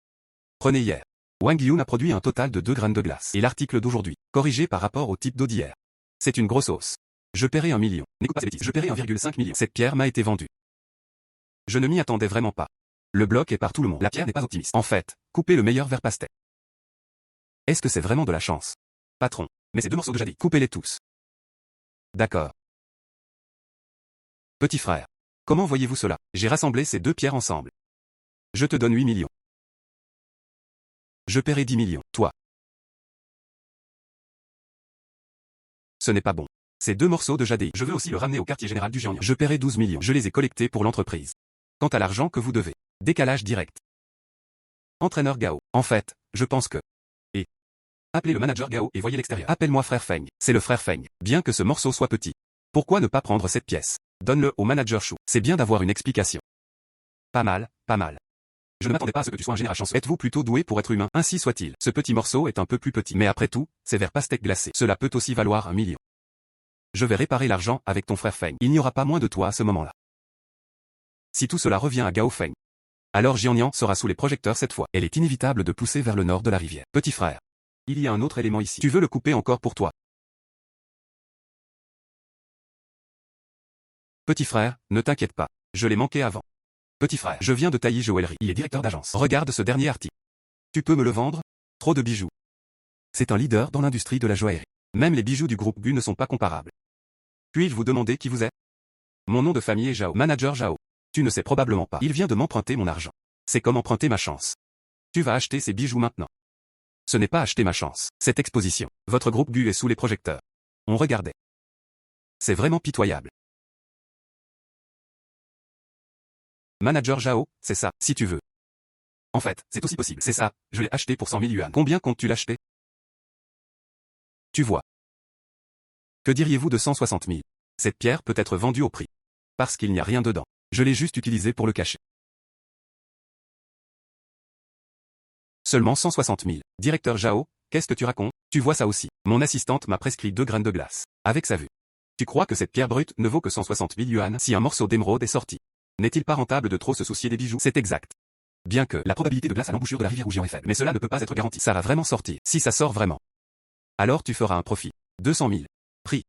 Prenez hier. Wang Yun a produit un total de 2 graines de glace. Et l'article d'aujourd'hui, corrigé par rapport au type d'eau d'hier. C'est une grosse hausse. Je paierai 1 million. N'écoute pas ces bêtises. Je paierai 1,5 million. Cette pierre m'a été vendue. Je ne m'y attendais vraiment pas. Le bloc est par tout le monde. La pierre n'est pas optimiste. En fait, coupez le meilleur vers pastèque. Est-ce que c'est vraiment de la chance? Patron. Mais ces deux morceaux de jadis, coupez-les tous. D'accord. Petit frère. Comment voyez-vous cela? J'ai rassemblé ces deux pierres ensemble. Je te donne 8 millions. Je paierai 10 millions. Toi. Ce n'est pas bon. Ces 2 morceaux de jadé, je veux aussi le ramener au quartier général du Jiangnan. Je paierai 12 millions. Je les ai collectés pour l'entreprise. Quant à l'argent que vous devez. Décalage direct. Entraîneur Gao. En fait, je pense que... Et... Appelez le manager Gao et voyez l'extérieur. Appelle-moi frère Feng. C'est le frère Feng. Bien que ce morceau soit petit. Pourquoi ne pas prendre cette pièce? Donne-le au manager Chou. C'est bien d'avoir une explication. Pas mal, pas mal. Je ne m'attendais pas à ce que tu sois un général chanceux. Êtes-vous plutôt doué pour être humain? Ainsi soit-il. Ce petit morceau est un peu plus petit. Mais après tout, c'est vers pastèque glacée. Cela peut aussi valoir 1 million. Je vais réparer l'argent avec ton frère Feng. Il n'y aura pas moins de toi à ce moment-là. Si tout cela revient à Gao Feng, alors Jiangnan sera sous les projecteurs cette fois. Elle est inévitable de pousser vers le nord de la rivière. Petit frère. Il y a un autre élément ici. Tu veux le couper encore pour toi? Petit frère, ne t'inquiète pas. Je l'ai manqué avant. Petit frère, je viens de tailler joaillerie. Il est directeur d'agence. Regarde ce dernier article. Tu peux me le vendre? Trop de bijoux. C'est un leader dans l'industrie de la joaillerie. Même les bijoux du groupe Gu ne sont pas comparables. Puis-je vous demander qui vous êtes? Mon nom de famille est Zhao. Manager Zhao. Tu ne sais probablement pas. Il vient de m'emprunter mon argent. C'est comme emprunter ma chance. Tu vas acheter ces bijoux maintenant. Ce n'est pas acheter ma chance. Cette exposition. Votre groupe Gu est sous les projecteurs. On regardait. C'est vraiment pitoyable. Manager Zhao, c'est ça, si tu veux. En fait, c'est aussi possible. C'est ça, je l'ai acheté pour 100 000 yuan. Combien comptes-tu l'acheter? Tu vois. Que diriez-vous de 160 000? Cette pierre peut être vendue au prix. Parce qu'il n'y a rien dedans. Je l'ai juste utilisé pour le cacher. Seulement 160 000. Directeur Zhao, qu'est-ce que tu racontes? Tu vois ça aussi. Mon assistante m'a prescrit 2 graines de glace. Avec sa vue. Tu crois que cette pierre brute ne vaut que 160 000 yuan si un morceau d'émeraude est sorti? N'est-il pas rentable de trop se soucier des bijoux? C'est exact. Bien que la probabilité de glace à l'embouchure de la rivière Rougian est faible. Mais cela ne peut pas être garanti. Ça va vraiment sortir. Si ça sort vraiment. Alors tu feras un profit. 200 000. Prix.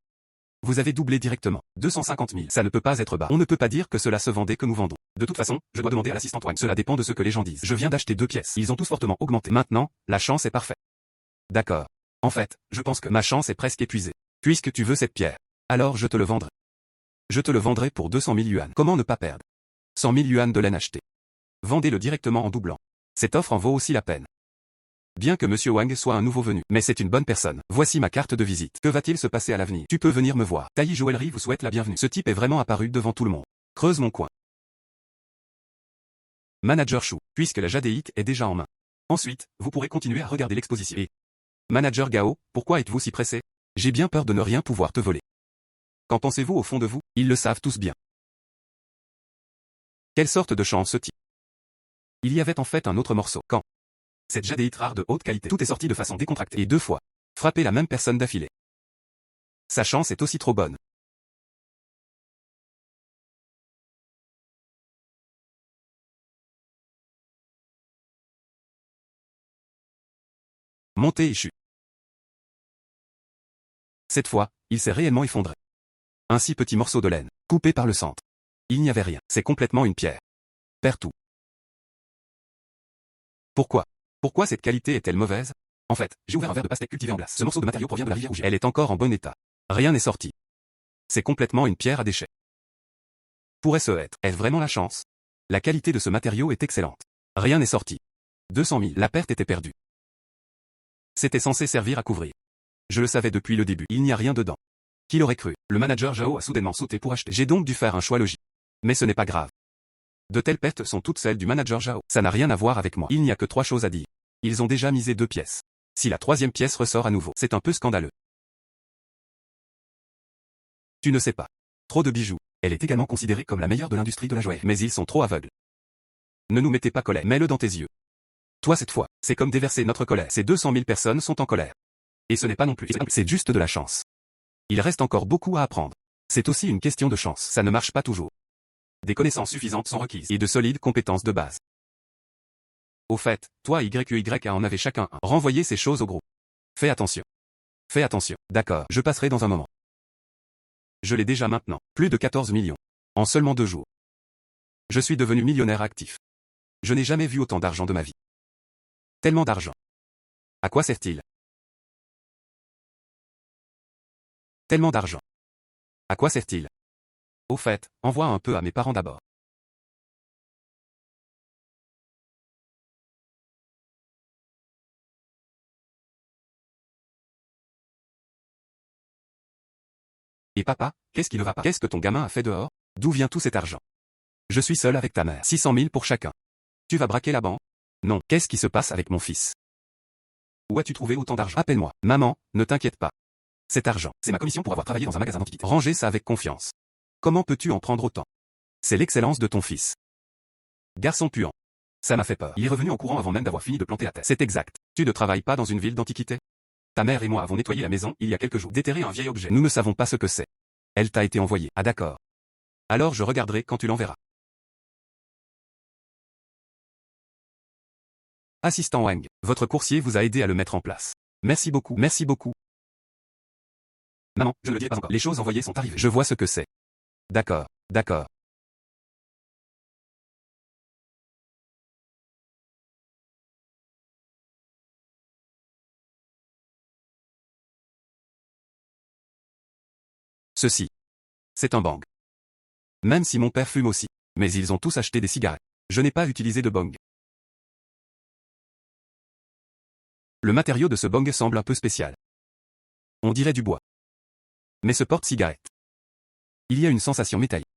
Vous avez doublé directement. 250 000. Ça ne peut pas être bas. On ne peut pas dire que cela se vendait que nous vendons. De toute façon, je dois demander à l'assistant Wang. Cela dépend de ce que les gens disent. Je viens d'acheter 2 pièces. Ils ont tous fortement augmenté. Maintenant, la chance est parfaite. D'accord. En fait, je pense que ma chance est presque épuisée. Puisque tu veux cette pierre. Alors je te le vendrai. Je te le vendrai pour 200 000 yuan. Comment ne pas perdre 100 000 yuan de laine achetée. Vendez-le directement en doublant. Cette offre en vaut aussi la peine. Bien que Monsieur Wang soit un nouveau venu, mais c'est une bonne personne. Voici ma carte de visite. Que va-t-il se passer à l'avenir? Tu peux venir me voir. Taillis Joaillerie vous souhaite la bienvenue. Ce type est vraiment apparu devant tout le monde. Creuse mon coin. Manager Chou, puisque la jadéite est déjà en main. Ensuite, vous pourrez continuer à regarder l'exposition. Et Manager Gao, pourquoi êtes-vous si pressé? J'ai bien peur de ne rien pouvoir te voler. Qu'en pensez-vous au fond de vous? Ils le savent tous bien. Quelle sorte de chance ce type? Il y avait en fait un autre morceau. Quand cette jadéite rare de haute qualité, tout est sorti de façon décontractée et 2 fois. Frapper la même personne d'affilée. Sa chance est aussi trop bonne. Monté et chute. Cette fois, il s'est réellement effondré. Un si petit morceau de laine, coupé par le centre. Il n'y avait rien. C'est complètement une pierre. Perd tout. Pourquoi? Pourquoi cette qualité est-elle mauvaise? En fait, j'ai ouvert un verre de pastèque cultivé en glace. Ce morceau de matériau provient de la rivière Rougian. Elle est encore en bon état. Rien n'est sorti. C'est complètement une pierre à déchets. Pourrait-ce être? Est-ce vraiment la chance? La qualité de ce matériau est excellente. Rien n'est sorti. 200 000. La perte était perdue. C'était censé servir à couvrir. Je le savais depuis le début. Il n'y a rien dedans. Qui l'aurait cru? Le manager Zhao a soudainement sauté pour acheter. J'ai donc dû faire un choix logique. Mais ce n'est pas grave. De telles pertes sont toutes celles du manager Zhao. Ça n'a rien à voir avec moi. Il n'y a que 3 choses à dire. Ils ont déjà misé 2 pièces. Si la 3e pièce ressort à nouveau, c'est un peu scandaleux. Tu ne sais pas. Trop de bijoux. Elle est également considérée comme la meilleure de l'industrie de la joaillerie. Mais ils sont trop aveugles. Ne nous mettez pas colère. Mets-le dans tes yeux. Toi cette fois, c'est comme déverser notre colère. Ces 200 000 personnes sont en colère. Et ce n'est pas non plus. C'est juste de la chance. Il reste encore beaucoup à apprendre. C'est aussi une question de chance. Ça ne marche pas toujours. Des connaissances suffisantes sont requises. Et de solides compétences de base. Au fait, toi YQYA en avez chacun un. Renvoyez ces choses au groupe. Fais attention. Fais attention. D'accord, je passerai dans un moment. Je l'ai déjà maintenant. Plus de 14 millions. En seulement 2 jours. Je suis devenu millionnaire actif. Je n'ai jamais vu autant d'argent de ma vie. Tellement d'argent. À quoi sert-il? Tellement d'argent. À quoi sert-il? Au fait, envoie un peu à mes parents d'abord. Et papa, qu'est-ce qui ne va pas? Qu'est-ce que ton gamin a fait dehors? D'où vient tout cet argent? Je suis seul avec ta mère. 600 000 pour chacun. Tu vas braquer la banque? Non. Qu'est-ce qui se passe avec mon fils? Où as-tu trouvé autant d'argent? Appelle-moi. Maman, ne t'inquiète pas. Cet argent, c'est ma commission pour avoir travaillé dans un magasin d'antiquités. Ranger ça avec confiance. Comment peux-tu en prendre autant? C'est l'excellence de ton fils. Garçon puant. Ça m'a fait peur. Il est revenu en courant avant même d'avoir fini de planter la terre. C'est exact. Tu ne travailles pas dans une ville d'antiquité? Ta mère et moi avons nettoyé la maison il y a quelques jours. Déterré un vieil objet. Nous ne savons pas ce que c'est. Elle t'a été envoyée. Ah d'accord. Alors je regarderai quand tu l'enverras. Assistant Wang, votre coursier vous a aidé à le mettre en place. Merci beaucoup. Merci beaucoup. Maman, je ne le dirai pas encore. Les choses envoyées sont arrivées. Je vois ce que c'est. D'accord. D'accord. Ceci. C'est un bang. Même si mon père fume aussi. Mais ils ont tous acheté des cigarettes. Je n'ai pas utilisé de bang. Le matériau de ce bang semble un peu spécial. On dirait du bois. Mais ce porte-cigarette. Il y a une sensation métallique.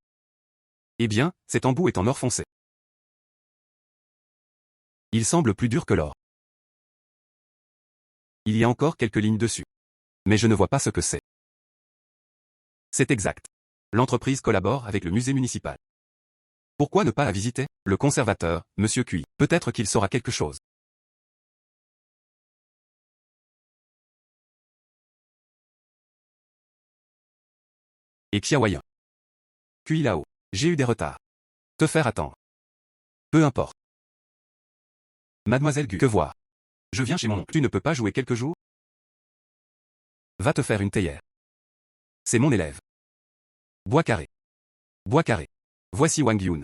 Eh bien, cet embout est en or foncé. Il semble plus dur que l'or. Il y a encore quelques lignes dessus. Mais je ne vois pas ce que c'est. C'est exact. L'entreprise collabore avec le musée municipal. Pourquoi ne pas la visiter? Le conservateur, Monsieur Cui. Peut-être qu'il saura quelque chose. Et Xiaoyan. Cui là-haut. J'ai eu des retards. Te faire attendre. Peu importe. Mademoiselle Gu. Que voir? Je viens chez mon oncle. Tu ne peux pas jouer quelques jours? Va te faire une théière. C'est mon élève. Bois carré. Bois carré. Voici Wang Yun.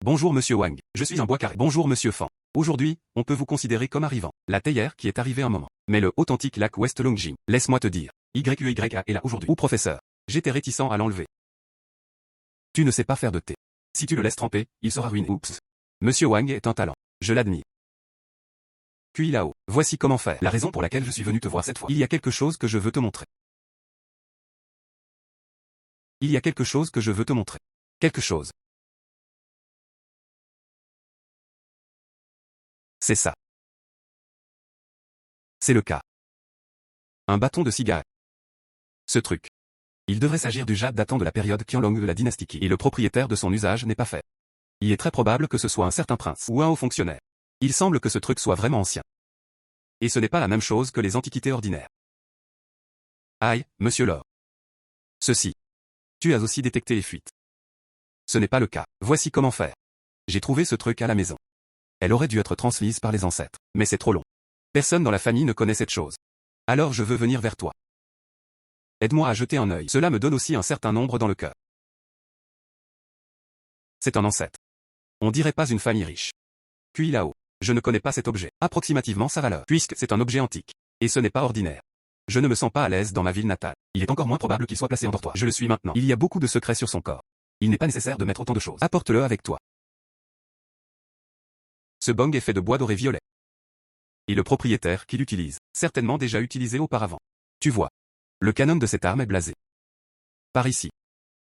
Bonjour Monsieur Wang, je suis un bois carré. Bonjour Monsieur Fan. Aujourd'hui, on peut vous considérer comme arrivant. La théière qui est arrivée un moment. Mais le authentique lac West Longjing. Laisse-moi te dire. YUYA est là aujourd'hui. Ou professeur. J'étais réticent à l'enlever. Tu ne sais pas faire de thé. Si tu le laisses tremper, il sera ruiné. Oups. Monsieur Wang est un talent. Je l'admire. Puis là-haut. Voici comment faire. La raison pour laquelle je suis venu te voir cette fois. Il y a quelque chose que je veux te montrer. Il y a quelque chose que je veux te montrer. Quelque chose. C'est ça. C'est le cas. Un bâton de cigarette. Ce truc. Il devrait s'agir du jade datant de la période Qianlong de la dynastie Qi. Et le propriétaire de son usage n'est pas fait. Il est très probable que ce soit un certain prince ou un haut fonctionnaire. Il semble que ce truc soit vraiment ancien. Et ce n'est pas la même chose que les antiquités ordinaires. Aïe, monsieur Laure. Ceci. Tu as aussi détecté les fuites. Ce n'est pas le cas. Voici comment faire. J'ai trouvé ce truc à la maison. Elle aurait dû être transmise par les ancêtres. Mais c'est trop long. Personne dans la famille ne connaît cette chose. Alors je veux venir vers toi. Aide-moi à jeter un œil. Cela me donne aussi un certain nombre dans le cœur. C'est un ancêtre. On dirait pas une famille riche. Puis là-haut. Je ne connais pas cet objet. Approximativement sa valeur. Puisque c'est un objet antique. Et ce n'est pas ordinaire. Je ne me sens pas à l'aise dans ma ville natale. Il est encore moins probable qu'il soit placé en dortoir. Je le suis maintenant. Il y a beaucoup de secrets sur son corps. Il n'est pas nécessaire de mettre autant de choses. Apporte-le avec toi. Ce bang est fait de bois doré violet. Et le propriétaire qui l'utilise, certainement déjà utilisé auparavant. Tu vois. Le canon de cette arme est blasé. Par ici.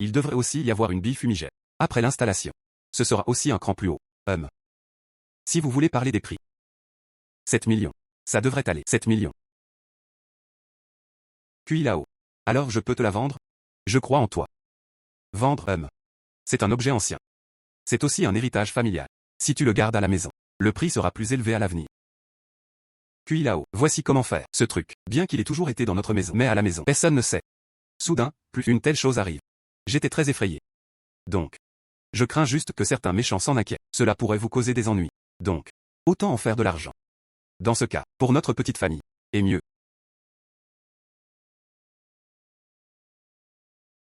Il devrait aussi y avoir une bille fumigène. Après l'installation. Ce sera aussi un cran plus haut. Si vous voulez parler des prix. 7 millions. Ça devrait aller. 7 millions. Puis là-haut. Alors je peux te la vendre? Je crois en toi. Vendre, C'est un objet ancien. C'est aussi un héritage familial. Si tu le gardes à la maison, le prix sera plus élevé à l'avenir. Puis là-haut. Voici comment faire. Ce truc, bien qu'il ait toujours été dans notre maison, mais à la maison, personne ne sait. Soudain, plus une telle chose arrive. J'étais très effrayé. Donc. Je crains juste que certains méchants s'en inquiètent. Cela pourrait vous causer des ennuis. Donc. Autant en faire de l'argent. Dans ce cas, pour notre petite famille. Et mieux.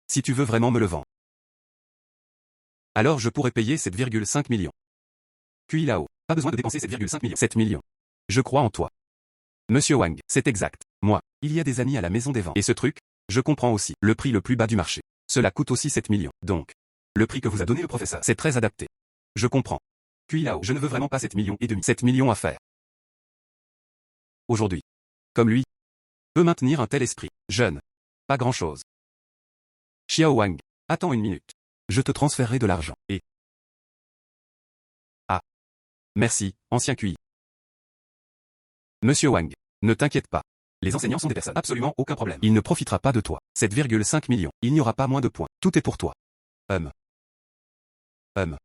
Si tu veux vraiment me le vendre. Alors je pourrais payer 7,5 millions. Puis là-haut. Pas besoin de dépenser 7,5 millions. 7 millions. Je crois en toi. Monsieur Wang, c'est exact. Moi, il y a des amis à la maison des ventes. Et ce truc, je comprends aussi. Le prix le plus bas du marché. Cela coûte aussi 7 millions. Donc. Le prix que vous a donné le professeur, c'est très adapté. Je comprends. Puis là-haut, je ne veux vraiment pas 7 millions et demi. 7 millions à faire. Aujourd'hui. Comme lui. Peut maintenir un tel esprit. Jeune. Pas grand-chose. Xiao Wang. Attends une minute. Je te transférerai de l'argent. Et... Ah. Merci, ancien QI. Monsieur Wang. Ne t'inquiète pas. Les enseignants sont des personnes. Absolument aucun problème. Il ne profitera pas de toi. 7,5 millions. Il n'y aura pas moins de points. Tout est pour toi. Hum. Hum.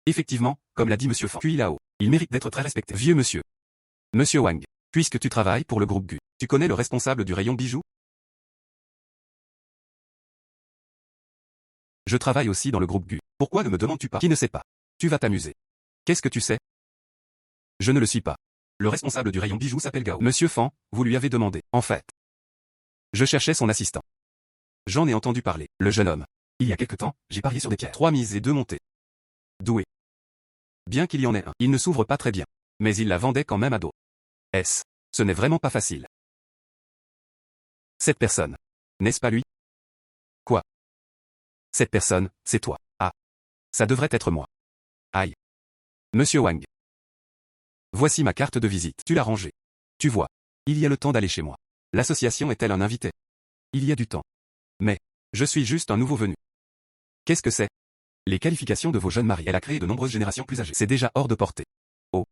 Effectivement, comme l'a dit Monsieur Fan. QI là-haut. Il mérite d'être très respecté. Vieux monsieur. Monsieur Wang. Puisque tu travailles pour le groupe GU, tu connais le responsable du rayon bijoux? Je travaille aussi dans le groupe GU. Pourquoi ne me demandes-tu pas? Qui ne sait pas? Tu vas t'amuser. Qu'est-ce que tu sais? Je ne le suis pas. Le responsable du rayon bijoux s'appelle Gao. Monsieur Fan, vous lui avez demandé. En fait. Je cherchais son assistant. J'en ai entendu parler. Le jeune homme. Il y a quelque temps, j'ai parié sur des pierres. 3 mises et 2 montées. Doué. Bien qu'il y en ait un, il ne s'ouvre pas très bien. Mais il la vendait quand même à dos. Ce n'est vraiment pas facile. Cette personne. N'est-ce pas lui? Quoi? Cette personne, c'est toi. Ah. Ça devrait être moi. Aïe. Monsieur Wang. Voici ma carte de visite. Tu l'as rangée. Tu vois. Il y a le temps d'aller chez moi. L'association est-elle un invité? Il y a du temps. Mais, je suis juste un nouveau venu. Qu'est-ce que c'est? Les qualifications de vos jeunes maris. Elle a créé de nombreuses générations plus âgées. C'est déjà hors de portée. Oh.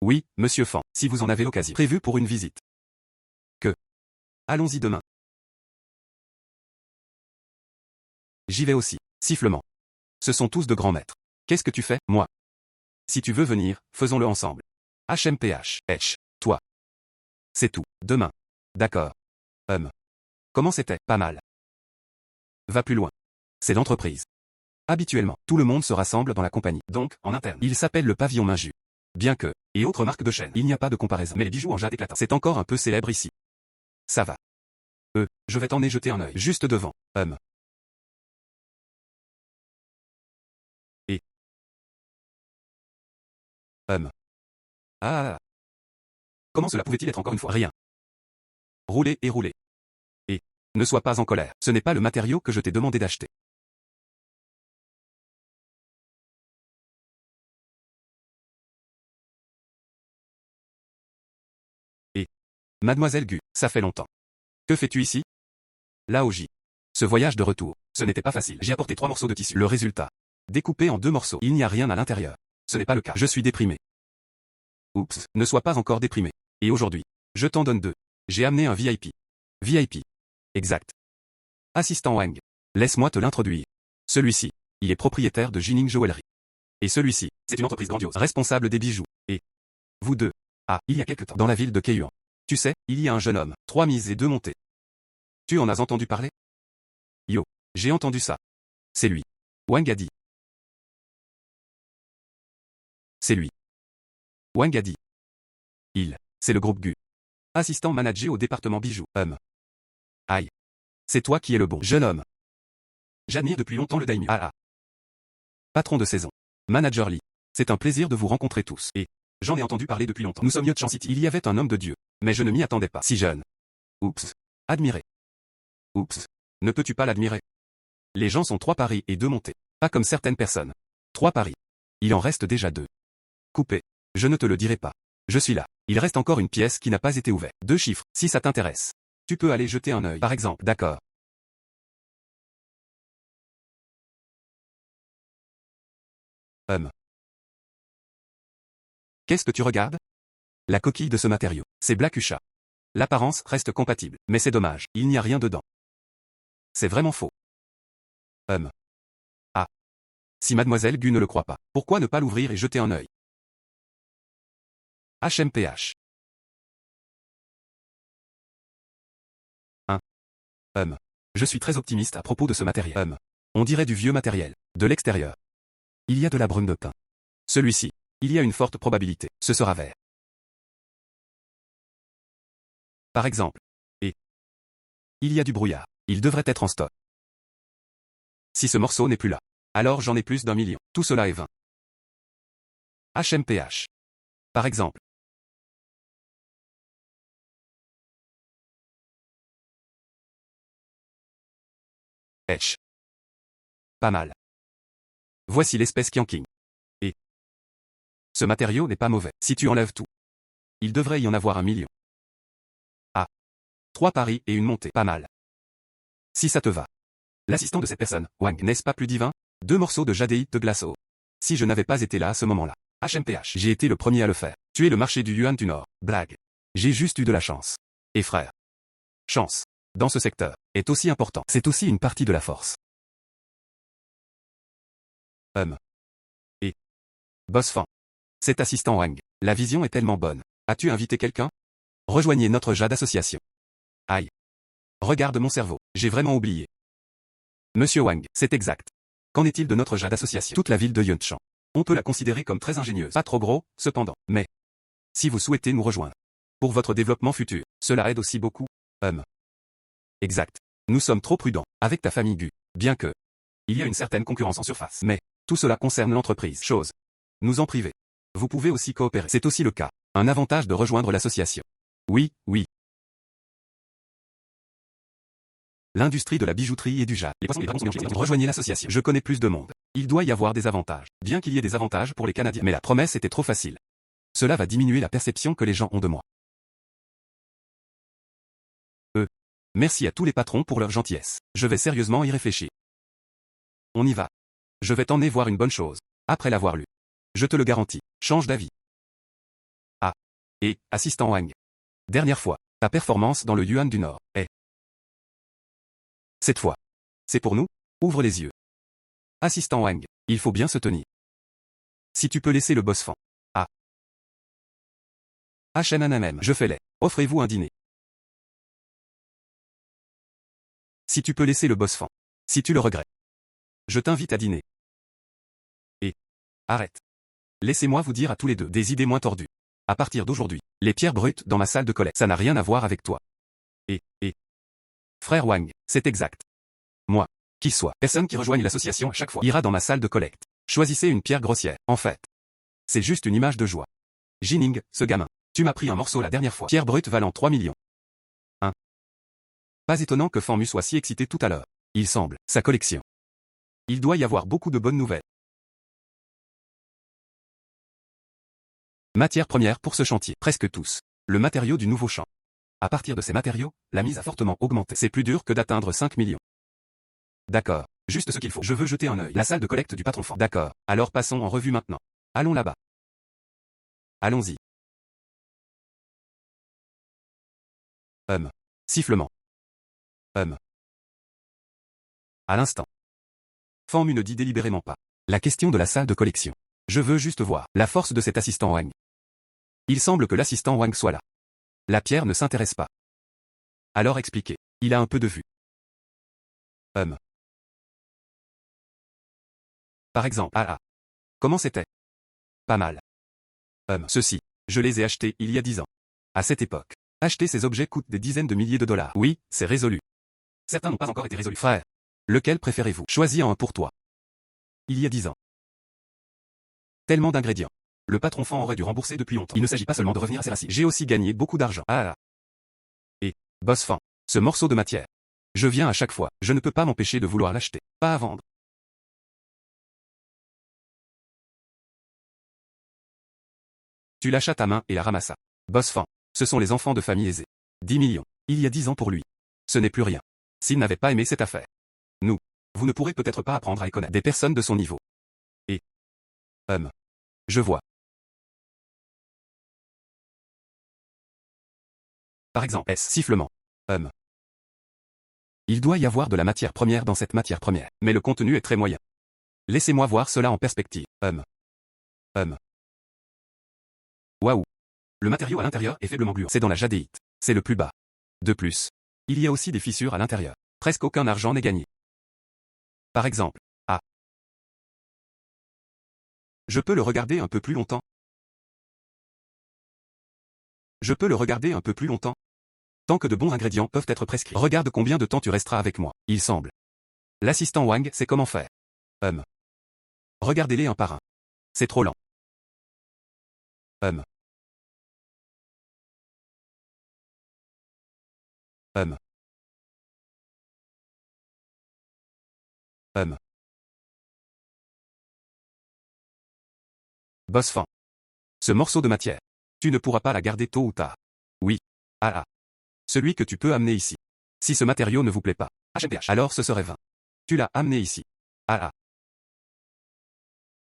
Oui, monsieur Fan, si vous en avez l'occasion. Prévu pour une visite. Que? Allons-y demain. J'y vais aussi. Sifflement. Ce sont tous de grands maîtres. Qu'est-ce que tu fais? Moi. Si tu veux venir, faisons-le ensemble. HMPH. Toi. C'est tout. Demain. D'accord. Comment c'était? Pas mal. Va plus loin. C'est l'entreprise. Habituellement, tout le monde se rassemble dans la compagnie. Donc, en interne. Il s'appelle le pavillon Minju. Bien que, et autres marques de chaîne. Il n'y a pas de comparaison. Mais les bijoux en jade éclatants. C'est encore un peu célèbre ici. Ça va. Je vais t'en y jeter un œil. Juste devant. Et. Ah. Comment cela pouvait-il être encore une fois? Rien. Rouler et rouler. Et. Ne sois pas en colère. Ce n'est pas le matériau que je t'ai demandé d'acheter. Et. Mademoiselle Gu, ça fait longtemps. Que fais-tu ici? Là au J. Ce voyage de retour, ce n'était pas facile. J'ai apporté 3 morceaux de tissu. Le résultat. Découpé en 2 morceaux. Il n'y a rien à l'intérieur. Ce n'est pas le cas. Je suis déprimé. Oups, ne sois pas encore déprimé. Et aujourd'hui, je t'en donne 2. J'ai amené un VIP. VIP. Exact. Assistant Wang. Laisse-moi te l'introduire. Celui-ci, il est propriétaire de Jining Jewelry. Et celui-ci, c'est une entreprise grandiose. Responsable des bijoux. Et vous deux. Ah, il y a quelque temps. Dans la ville de Keyuan. Tu sais, il y a un jeune homme. 3 mises et 2 montées. Tu en as entendu parler? Yo. J'ai entendu ça. C'est lui. Wang a dit. C'est lui. Wang a dit. Il. C'est le groupe GU. Assistant manager au département bijoux. Aïe. C'est toi qui es le bon jeune homme. J'admire depuis longtemps le daimyo. Ah ah. Patron de saison. Manager Lee. C'est un plaisir de vous rencontrer tous. Et j'en ai entendu parler depuis longtemps. Nous sommes Yotchan City. Il y avait un homme de Dieu. Mais je ne m'y attendais pas. Si jeune. Oups. Admirer. Oups. Ne peux-tu pas l'admirer? Les gens sont 3 paris et 2 montées. Pas comme certaines personnes. 3 paris. Il en reste déjà 2. Coupé. Je ne te le dirai pas. Je suis là. Il reste encore une pièce qui n'a pas été ouverte. 2 chiffres, si ça t'intéresse. Tu peux aller jeter un œil. Par exemple, d'accord. Qu'est-ce que tu regardes? La coquille de ce matériau. C'est Black-Usha. L'apparence reste compatible. Mais c'est dommage, il n'y a rien dedans. C'est vraiment faux. Ah. Si Mademoiselle Gu ne le croit pas, pourquoi ne pas l'ouvrir et jeter un œil? HMPH. Je suis très optimiste à propos de ce matériel. On dirait du vieux matériel. De l'extérieur. Il y a de la brume de pin. Celui-ci. Il y a une forte probabilité. Ce sera vert. Par exemple. Et. Il y a du brouillard. Il devrait être en stock. Si ce morceau n'est plus là. Alors j'en ai plus d'1 million. Tout cela est vain. HMPH. Par exemple. Pas mal. Voici l'espèce Qianqing. Et. Ce matériau n'est pas mauvais. Si tu enlèves tout, il devrait y en avoir 1 million. Ah. 3 paris et une montée. Pas mal. Si ça te va. L'assistant de cette personne, Wang, n'est-ce pas plus divin? 2 morceaux de jadéite de glace au. Si je n'avais pas été là à ce moment-là. HMPH. J'ai été le premier à le faire. Tu es le marché du yuan du Nord. Blague. J'ai juste eu de la chance. Et frère. Chance. Dans ce secteur. Est aussi important. C'est aussi une partie de la force. Et. Boss Fan. Cet assistant Wang. La vision est tellement bonne. As-tu invité quelqu'un? Rejoignez notre Jade Association. Aïe. Regarde mon cerveau. J'ai vraiment oublié. Monsieur Wang, c'est exact. Qu'en est-il de notre Jade Association? Toute la ville de Yuanshan. On peut la considérer comme très ingénieuse. Pas trop gros, cependant. Mais. Si vous souhaitez nous rejoindre. Pour votre développement futur, cela aide aussi beaucoup. Exact. Nous sommes trop prudents, avec ta famille Gu. Bien que. Il y a une certaine concurrence en surface. Mais. Tout cela concerne l'entreprise. Chose. Nous en priver. Vous pouvez aussi coopérer. C'est aussi le cas. Un avantage de rejoindre l'association. Oui, oui. L'industrie de la bijouterie et du jade. Les poissons et les dragons sont bien. Rejoignez l'association. Je connais plus de monde. Il doit y avoir des avantages. Bien qu'il y ait des avantages pour les Canadiens. Mais la promesse était trop facile. Cela va diminuer la perception que les gens ont de moi. Merci à tous les patrons pour leur gentillesse. Je vais sérieusement y réfléchir. On y va. Je vais t'emmener voir une bonne chose. Après l'avoir lu. Je te le garantis. Change d'avis. Ah. Et, assistant Wang. Dernière fois, ta performance dans le Yuan du Nord est. Cette fois. C'est pour nous? Ouvre les yeux. Assistant Wang, il faut bien se tenir. Si tu peux laisser le boss Fan. Ah. HNNMM, je fais les. Offrez-vous un dîner. Si tu peux laisser le boss Fan. Si tu le regrettes. Je t'invite à dîner. Et. Arrête. Laissez-moi vous dire à tous les deux des idées moins tordues. À partir d'aujourd'hui, les pierres brutes dans ma salle de collecte, ça n'a rien à voir avec toi. Et. Frère Wang, c'est exact. Moi. Qui soit, personne qui rejoigne l'association à chaque fois ira dans ma salle de collecte. Choisissez une pierre grossière, en fait. C'est juste une image de joie. Jining, ce gamin. Tu m'as pris un morceau la dernière fois. Pierre brute valant 3 millions. Pas étonnant que Fanmu soit si excité tout à l'heure. Il semble, sa collection. Il doit y avoir beaucoup de bonnes nouvelles. Matières premières pour ce chantier. Presque tous. Le matériau du nouveau champ. À partir de ces matériaux, la mise a fortement augmenté. C'est plus dur que d'atteindre 5 millions. D'accord. Juste ce qu'il faut. Je veux jeter un œil. La salle de collecte du patron Fan. D'accord. Alors passons en revue maintenant. Allons là-bas. Allons-y. Sifflement. À l'instant. Fanmu ne dit délibérément pas. La question de la salle de collection. Je veux juste voir la force de cet assistant Wang. Il semble que l'assistant Wang soit là. La pierre ne s'intéresse pas. Alors expliquez. Il a un peu de vue. Par exemple, comment c'était? Pas mal. Ceci. Je les ai achetés il y a 10 ans. À cette époque. Acheter ces objets coûte des dizaines de milliers de dollars. Oui, c'est résolu. Certains n'ont pas encore été résolus. Frère. Lequel préférez-vous? Choisis un pour toi. Il y a 10 ans. Tellement d'ingrédients. Le patron Fan aurait dû rembourser depuis longtemps. Il ne s'agit pas seulement de revenir à ses racines. J'ai aussi gagné beaucoup d'argent. Et, boss Fan, ce morceau de matière. Je viens à chaque fois. Je ne peux pas m'empêcher de vouloir l'acheter. Pas à vendre. Tu lâchas ta main et la ramassa. Boss Fan, ce sont les enfants de famille aisée. 10 millions. Il y a 10 ans pour lui. Ce n'est plus rien. S'il n'avait pas aimé cette affaire. Nous. Vous ne pourrez peut-être pas apprendre à connaître des personnes de son niveau. Et. Je vois. Par exemple, sifflement. Il doit y avoir de la matière première dans cette matière première. Mais le contenu est très moyen. Laissez-moi voir cela en perspective. Waouh. Le matériau à l'intérieur est faiblement gluant. C'est dans la jadéite. C'est le plus bas. De plus. Il y a aussi des fissures à l'intérieur. Presque aucun argent n'est gagné. Par exemple. Je peux le regarder un peu plus longtemps. Je peux le regarder un peu plus longtemps. Tant que de bons ingrédients peuvent être prescrits. Regarde combien de temps tu resteras avec moi. Il semble. L'assistant Wang sait comment faire. Regardez-les un par un. C'est trop lent. Hum. Boss Fan. Ce morceau de matière. Tu ne pourras pas la garder tôt ou tard. Oui. Ah ah. Celui que tu peux amener ici. Si ce matériau ne vous plaît pas, HMPH, alors ce serait vain. Tu l'as amené ici. Ah ah.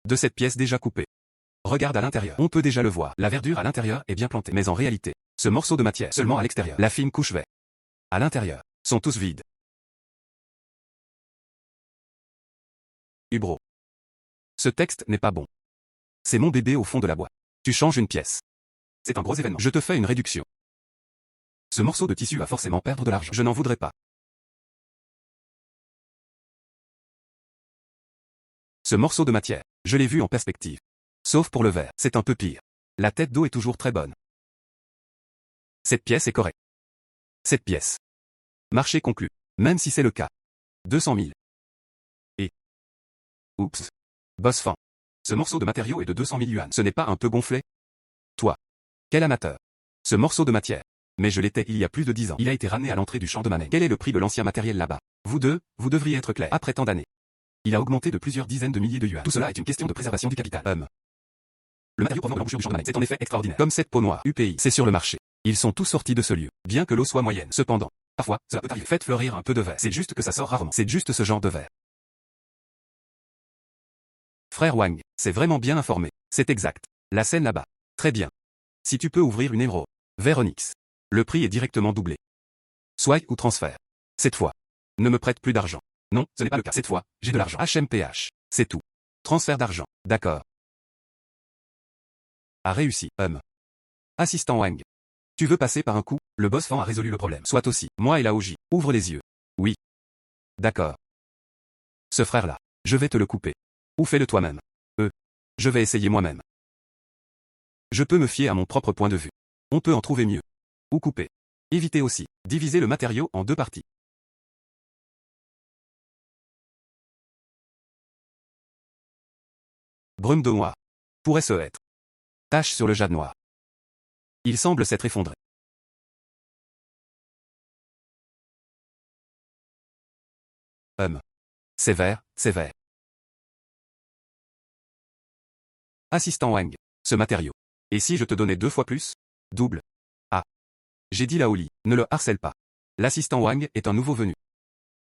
De cette pièce déjà coupée. Regarde à l'intérieur. On peut déjà le voir. La verdure à l'intérieur est bien plantée. Mais en réalité, ce morceau de matière, seulement à l'extérieur. La fine couche vert. À l'intérieur, sont tous vides. Ubro. Ce texte n'est pas bon. C'est mon bébé au fond de la boîte. Tu changes une pièce. C'est un gros événement. Je te fais une réduction. Ce morceau de tissu va forcément perdre de l'argent. Je n'en voudrais pas. Ce morceau de matière, je l'ai vu en perspective. Sauf pour le verre, c'est un peu pire. La tête d'eau est toujours très bonne. Cette pièce est correcte. Cette pièce. Marché conclu. Même si c'est le cas. 200 000. Et. Oups. Boss fan. Ce morceau de matériau est de 200 000 yuan. Ce n'est pas un peu gonflé? Toi. Quel amateur. Ce morceau de matière. Mais je l'étais il y a plus de 10 ans. Il a été ramené à l'entrée du champ de Manet. Quel est le prix de l'ancien matériel là-bas? Vous deux, vous devriez être clairs. Après tant d'années. Il a augmenté de plusieurs dizaines de milliers de yuan. Tout cela est une question de préservation du capital. Le matériau provenant de l'embouchure du champ de Manet, c'est en effet extraordinaire. Comme cette peau noire, UPI, c'est sur le marché. Ils sont tous sortis de ce lieu. Bien que l'eau soit moyenne. Cependant, parfois, cela peut arriver. Faites fleurir un peu de verre. C'est juste que ça sort rarement. C'est juste ce genre de verre. Frère Wang, c'est vraiment bien informé. C'est exact. La scène là-bas. Très bien. Si tu peux ouvrir une émeraude. Verre onyx. Le prix est directement doublé. Swipe ou transfert. Cette fois. Ne me prête plus d'argent. Non, ce n'est pas le cas. Cette fois, j'ai de l'argent. HMPH. C'est tout. Transfert d'argent. D'accord. A réussi. Assistant Wang. Tu veux passer par un coup? Le boss fan a résolu le problème. Soit aussi. Moi et la Oji. Ouvre les yeux. Oui. D'accord. Ce frère-là. Je vais te le couper. Ou fais-le toi-même. Je vais essayer moi-même. Je peux me fier à mon propre point de vue. On peut en trouver mieux. Ou couper. Éviter aussi. Diviser le matériau en deux parties. Brume de noir. Pourrait ce être. Tache sur le jade noir. Il semble s'être effondré. C'est vert, c'est vert. Assistant Wang. Ce matériau. Et si je te donnais 2 fois plus? Double. Ah. J'ai dit Laoli, ne le harcèle pas. L'assistant Wang est un nouveau venu.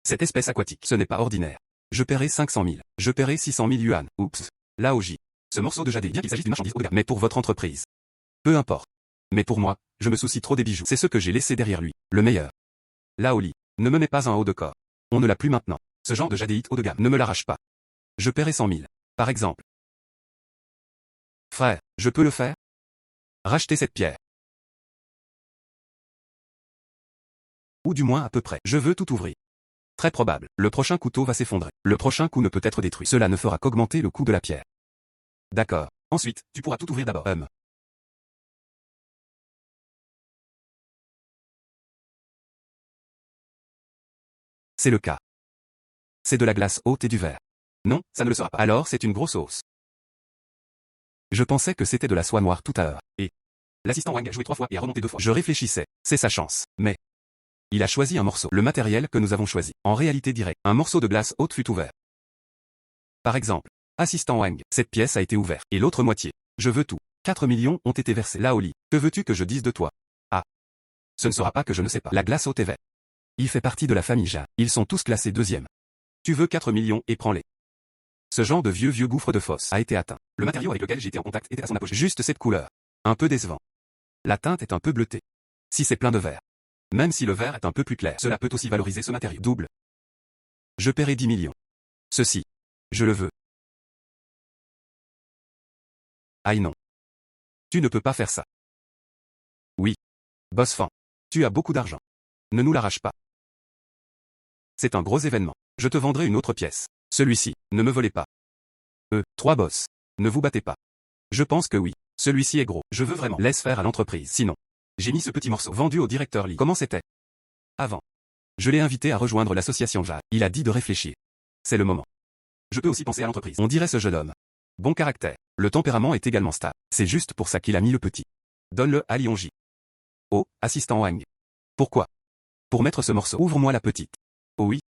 Cette espèce aquatique, ce n'est pas ordinaire. Je paierai 500 000. Je paierai 600 000 yuan. Oups. Laoji. Ce morceau de jade, bien qu'il s'agisse d'une marchandise haut de gamme, mais pour votre entreprise. Peu importe. Mais pour moi, je me soucie trop des bijoux. C'est ce que j'ai laissé derrière lui. Le meilleur. Laoli. Ne me mets pas un haut de corps. On ne l'a plus maintenant. Ce genre de jadéite haut de gamme ne me l'arrache pas. Je paierai 100 000. Par exemple. Frère, je peux le faire? Racheter cette pierre. Ou du moins à peu près. Je veux tout ouvrir. Très probable. Le prochain couteau va s'effondrer. Le prochain coup ne peut être détruit. Cela ne fera qu'augmenter le coût de la pierre. D'accord. Ensuite, tu pourras tout ouvrir d'abord. C'est le cas. C'est de la glace haute et du verre. Non, ça ne le sera pas. Alors c'est une grosse hausse. Je pensais que c'était de la soie noire tout à l'heure. Et l'assistant Wang a joué 3 fois et a remonté 2 fois. Je réfléchissais. C'est sa chance. Mais il a choisi un morceau. Le matériel que nous avons choisi. En réalité direct. Un morceau de glace haute fut ouvert. Par exemple. Assistant Wang. Cette pièce a été ouverte. Et l'autre moitié. Je veux tout. 4 millions ont été versés. Laoli. Que veux-tu que je dise de toi? Ah. Ce ne sera pas que je ne sais pas. La glace haute est verte. Il fait partie de la famille Ja. Ils sont tous classés 2e. Tu veux 4 millions et prends-les. Ce genre de vieux gouffre de fosse a été atteint. Le matériau avec lequel j'étais en contact était à son apogée. Juste cette couleur. Un peu décevant. La teinte est un peu bleutée. Si c'est plein de verre. Même si le verre est un peu plus clair, cela peut aussi valoriser ce matériau. Double. Je paierai 10 millions. Ceci. Je le veux. Aïe non. Tu ne peux pas faire ça. Oui. Boss fan. Tu as beaucoup d'argent. Ne nous l'arrache pas. C'est un gros événement. Je te vendrai une autre pièce. Celui-ci, ne me volez pas. 3 boss. Ne vous battez pas. Je pense que oui. Celui-ci est gros. Je veux vraiment. Laisse faire à l'entreprise. Sinon. J'ai mis ce petit morceau vendu au directeur Lee. Comment c'était? Avant. Je l'ai invité à rejoindre l'association Ja. Il a dit de réfléchir. C'est le moment. Je peux aussi penser à l'entreprise. On dirait ce jeune homme. Bon caractère. Le tempérament est également stable. C'est juste pour ça qu'il a mis le petit. Donne-le à Lionji. Oh, assistant Wang. Pourquoi? Pour mettre ce morceau. Ouvre-moi la petite. Oh oui.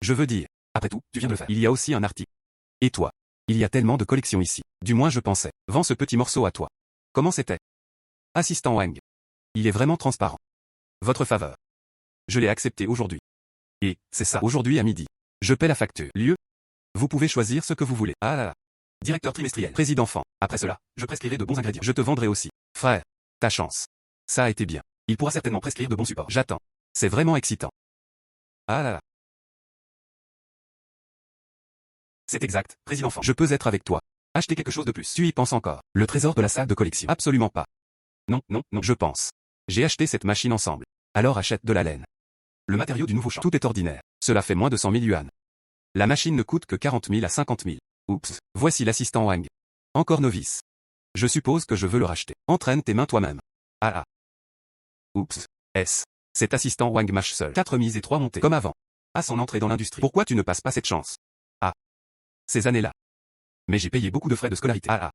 Je veux dire. Après tout, tu viens de le faire. Il y a aussi un article. Et toi? Il y a tellement de collections ici. Du moins je pensais. Vends ce petit morceau à toi. Comment c'était? Assistant Wang. Il est vraiment transparent. Votre faveur. Je l'ai accepté aujourd'hui. Et, c'est ça, aujourd'hui à midi. Je paie la facture. Lieu? Vous pouvez choisir ce que vous voulez. Ah là là. Directeur trimestriel. Président enfant. Après cela, je prescrirai de bons ingrédients. Je te vendrai aussi. Frère. Ta chance. Ça a été bien. Il pourra certainement prescrire de bons supports. J'attends. C'est vraiment excitant. Ah là là. C'est exact, président enfant. Je peux être avec toi. Acheter quelque chose de plus. Tu y penses encore. Le trésor de la salle de collection. Absolument pas. Non, non, non, je pense. J'ai acheté cette machine ensemble. Alors achète de la laine. Le matériau du nouveau champ. Tout est ordinaire. Cela fait moins de 100 000 yuan. La machine ne coûte que 40 000 à 50 000. Oups. Voici l'assistant Wang. Encore novice. Je suppose que je veux le racheter. Entraîne tes mains toi-même. Ah ah. Oups. Cet assistant Wang mâche seul. 4 mises et 3 montées. Comme avant. À son entrée dans l'industrie. Pourquoi tu ne passes pas cette chance? Ah. Ces années-là. Mais j'ai payé beaucoup de frais de scolarité. Ah ah.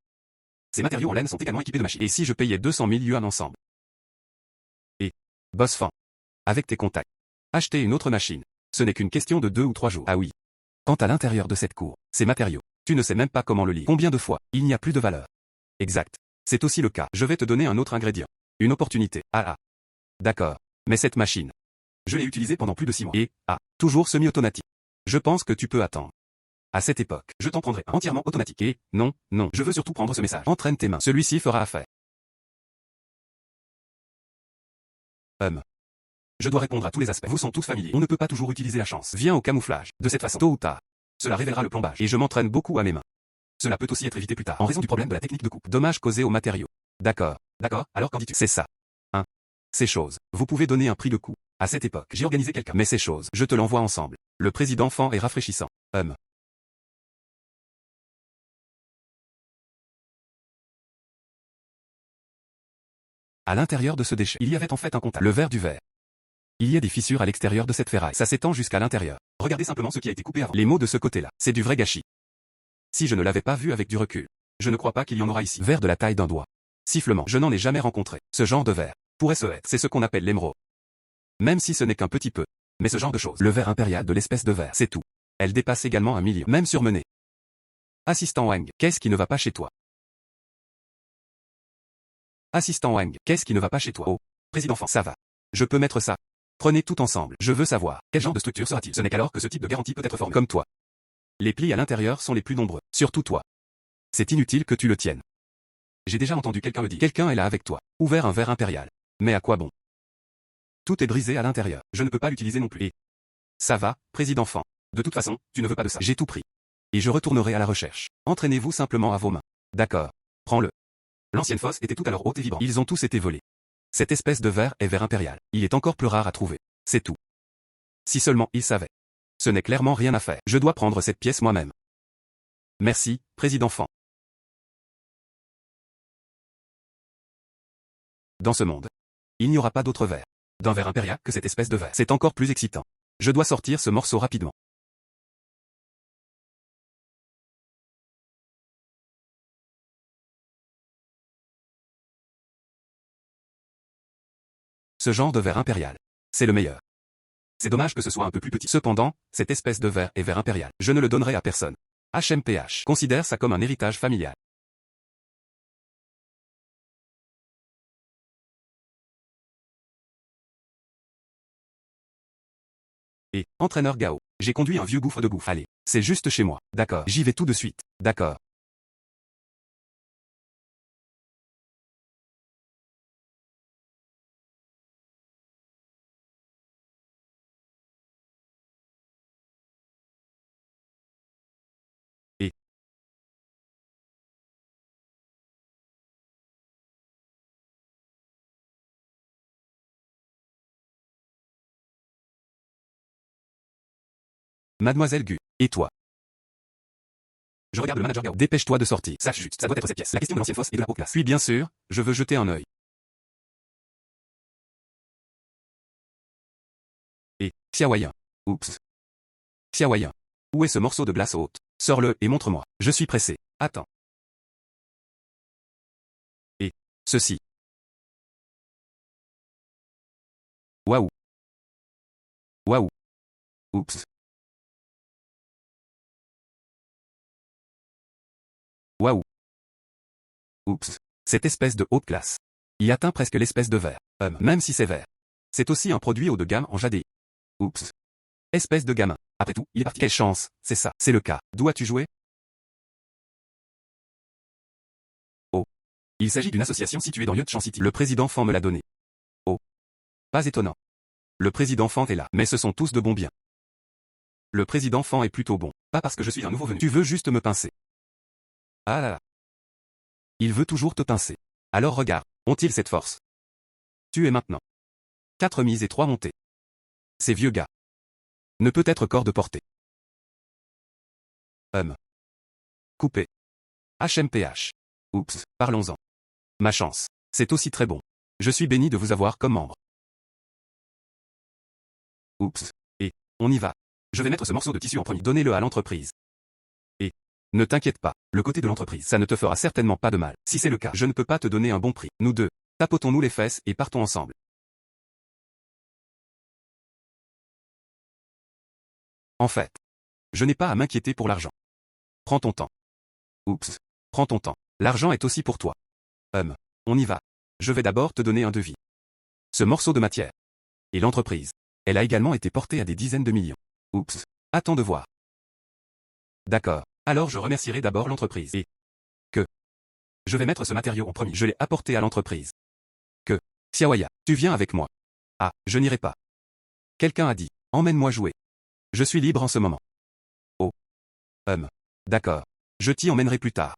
Ces matériaux en laine sont également équipés de machines. Et si je payais 200 000 yuan ensemble? Et. Boss fan. Avec tes contacts. Acheter une autre machine. Ce n'est qu'une question de 2 ou 3 jours. Ah oui. Quant à l'intérieur de cette cour, ces matériaux, tu ne sais même pas comment le lire. Combien de fois, il n'y a plus de valeur. Exact. C'est aussi le cas. Je vais te donner un autre ingrédient. Une opportunité. Ah ah. D'accord. Mais cette machine. Je l'ai utilisée pendant plus de 6 mois. Et, toujours semi-automatique. Je pense que tu peux attendre. À cette époque, je t'en prendrai un entièrement automatique. Et, non, non, je veux surtout prendre ce message. Entraîne tes mains. Celui-ci fera affaire. Je dois répondre à tous les aspects. Vous sont tous familiers. On ne peut pas toujours utiliser la chance. Viens au camouflage. De cette façon, tôt ou tard. Cela révélera le plombage. Et je m'entraîne beaucoup à mes mains. Cela peut aussi être évité plus tard. En raison du problème de la technique de coupe. Dommage causé aux matériaux. D'accord. D'accord. Alors qu'en dis-tu? C'est ça. Ces choses. Vous pouvez donner un prix de coup. À cette époque, j'ai organisé quelqu'un. Mais ces choses, je te l'envoie ensemble. Le président enfant est rafraîchissant. À l'intérieur de ce déchet, il y avait en fait un contact. Le verre du verre. Il y a des fissures à l'extérieur de cette ferraille. Ça s'étend jusqu'à l'intérieur. Regardez simplement ce qui a été coupé avant. Les mots de ce côté-là. C'est du vrai gâchis. Si je ne l'avais pas vu avec du recul, je ne crois pas qu'il y en aura ici. Verre de la taille d'un doigt. Sifflement. Je n'en ai jamais rencontré. Ce genre de verre pourrait se être. C'est ce qu'on appelle l'émeraude. Même si ce n'est qu'un petit peu. Mais ce genre de choses. Le verre impérial de l'espèce de verre. C'est tout. Elle dépasse également 1 million. Même surmenée. Assistant Wang. Qu'est-ce qui ne va pas chez toi? Assistant Wang. Qu'est-ce qui ne va pas chez toi? Oh. Président enfant. Ça va. Je peux mettre ça. Prenez tout ensemble. Je veux savoir. Quel genre de structure sera-t-il? Ce n'est qu'alors que ce type de garantie peut être formé. Comme toi. Les plis à l'intérieur sont les plus nombreux. Surtout toi. C'est inutile que tu le tiennes. J'ai déjà entendu quelqu'un me dire. Quelqu'un est là avec toi. Ouvert un verre impérial. Mais à quoi bon? Tout est brisé à l'intérieur. Je ne peux pas l'utiliser non plus. Et ça va, président enfant. De toute façon, tu ne veux pas de ça. J'ai tout pris. Et je retournerai à la recherche. Entraînez-vous simplement à vos mains. D'accord. Prends-le. L'ancienne fosse était tout alors haute et vibrante. Ils ont tous été volés. Cette espèce de verre est verre impérial. Il est encore plus rare à trouver. C'est tout. Si seulement il savait. Ce n'est clairement rien à faire. Je dois prendre cette pièce moi-même. Merci, président enfant. Dans ce monde, il n'y aura pas d'autre verre. D'un verre impérial que cette espèce de verre. C'est encore plus excitant. Je dois sortir ce morceau rapidement. Ce genre de verre impérial. C'est le meilleur. C'est dommage que ce soit un peu plus petit. Cependant, cette espèce de verre est verre impérial. Je ne le donnerai à personne. HMPH. Considère ça comme un héritage familial. Et, entraîneur Gao. J'ai conduit un vieux gouffre de bouffe. Allez, c'est juste chez moi. D'accord. J'y vais tout de suite. D'accord. Et, Mademoiselle Gu. Et toi? Je regarde le manager Gao. Dépêche-toi de sortir. Sache juste, ça doit être cette pièce. La question de l'ancienne fosse et de la peau classe. Puis bien sûr, je veux jeter un œil. Et, Xiaoyan. Oups. Xiaoyan. Où est ce morceau de glace haute? Sors-le et montre-moi. Je suis pressé. Attends. Et, ceci. Waouh. Waouh. Oups. Waouh. Oups. Cette espèce de haute classe y atteint presque l'espèce de verre. Même si c'est vert. C'est aussi un produit haut de gamme en jadé. Oups. Espèce de gamin. Après tout, il est parti. Quelle chance, c'est ça. C'est le cas. D'où as-tu joué? Oh. Il s'agit d'une association située dans Yuchan City. Le président Fan me l'a donné. Oh. Pas étonnant. Le président Fan est là. Mais ce sont tous de bons biens. Le président Fan est plutôt bon. Pas parce que je suis un nouveau venu. Tu veux juste me pincer. Ah là là. Il veut toujours te pincer. Alors regarde, ont-ils cette force? Tu es maintenant. 4 mises et 3 montées. Ces vieux gars. Ne peut être corps de portée. Coupé. HMPH. Oups, parlons-en. Ma chance. C'est aussi très bon. Je suis béni de vous avoir comme membre. Oups. Et, on y va. Je vais mettre ce morceau de tissu en premier. Donnez-le à l'entreprise. Et, ne t'inquiète pas, le côté de l'entreprise, ça ne te fera certainement pas de mal. Si c'est le cas, je ne peux pas te donner un bon prix. Nous deux, tapotons-nous les fesses et partons ensemble. En fait, je n'ai pas à m'inquiéter pour l'argent. Prends ton temps. Oups. Prends ton temps. L'argent est aussi pour toi. On y va. Je vais d'abord te donner un devis. Ce morceau de matière. Et l'entreprise. Elle a également été portée à des dizaines de millions. Oups. Attends de voir. D'accord. Alors je remercierai d'abord l'entreprise. Et que je vais mettre ce matériau en premier. Je l'ai apporté à l'entreprise. Que Xiaoya, tu viens avec moi. Ah, je n'irai pas. Quelqu'un a dit, emmène-moi jouer. Je suis libre en ce moment. Oh. D'accord. Je t'y emmènerai plus tard.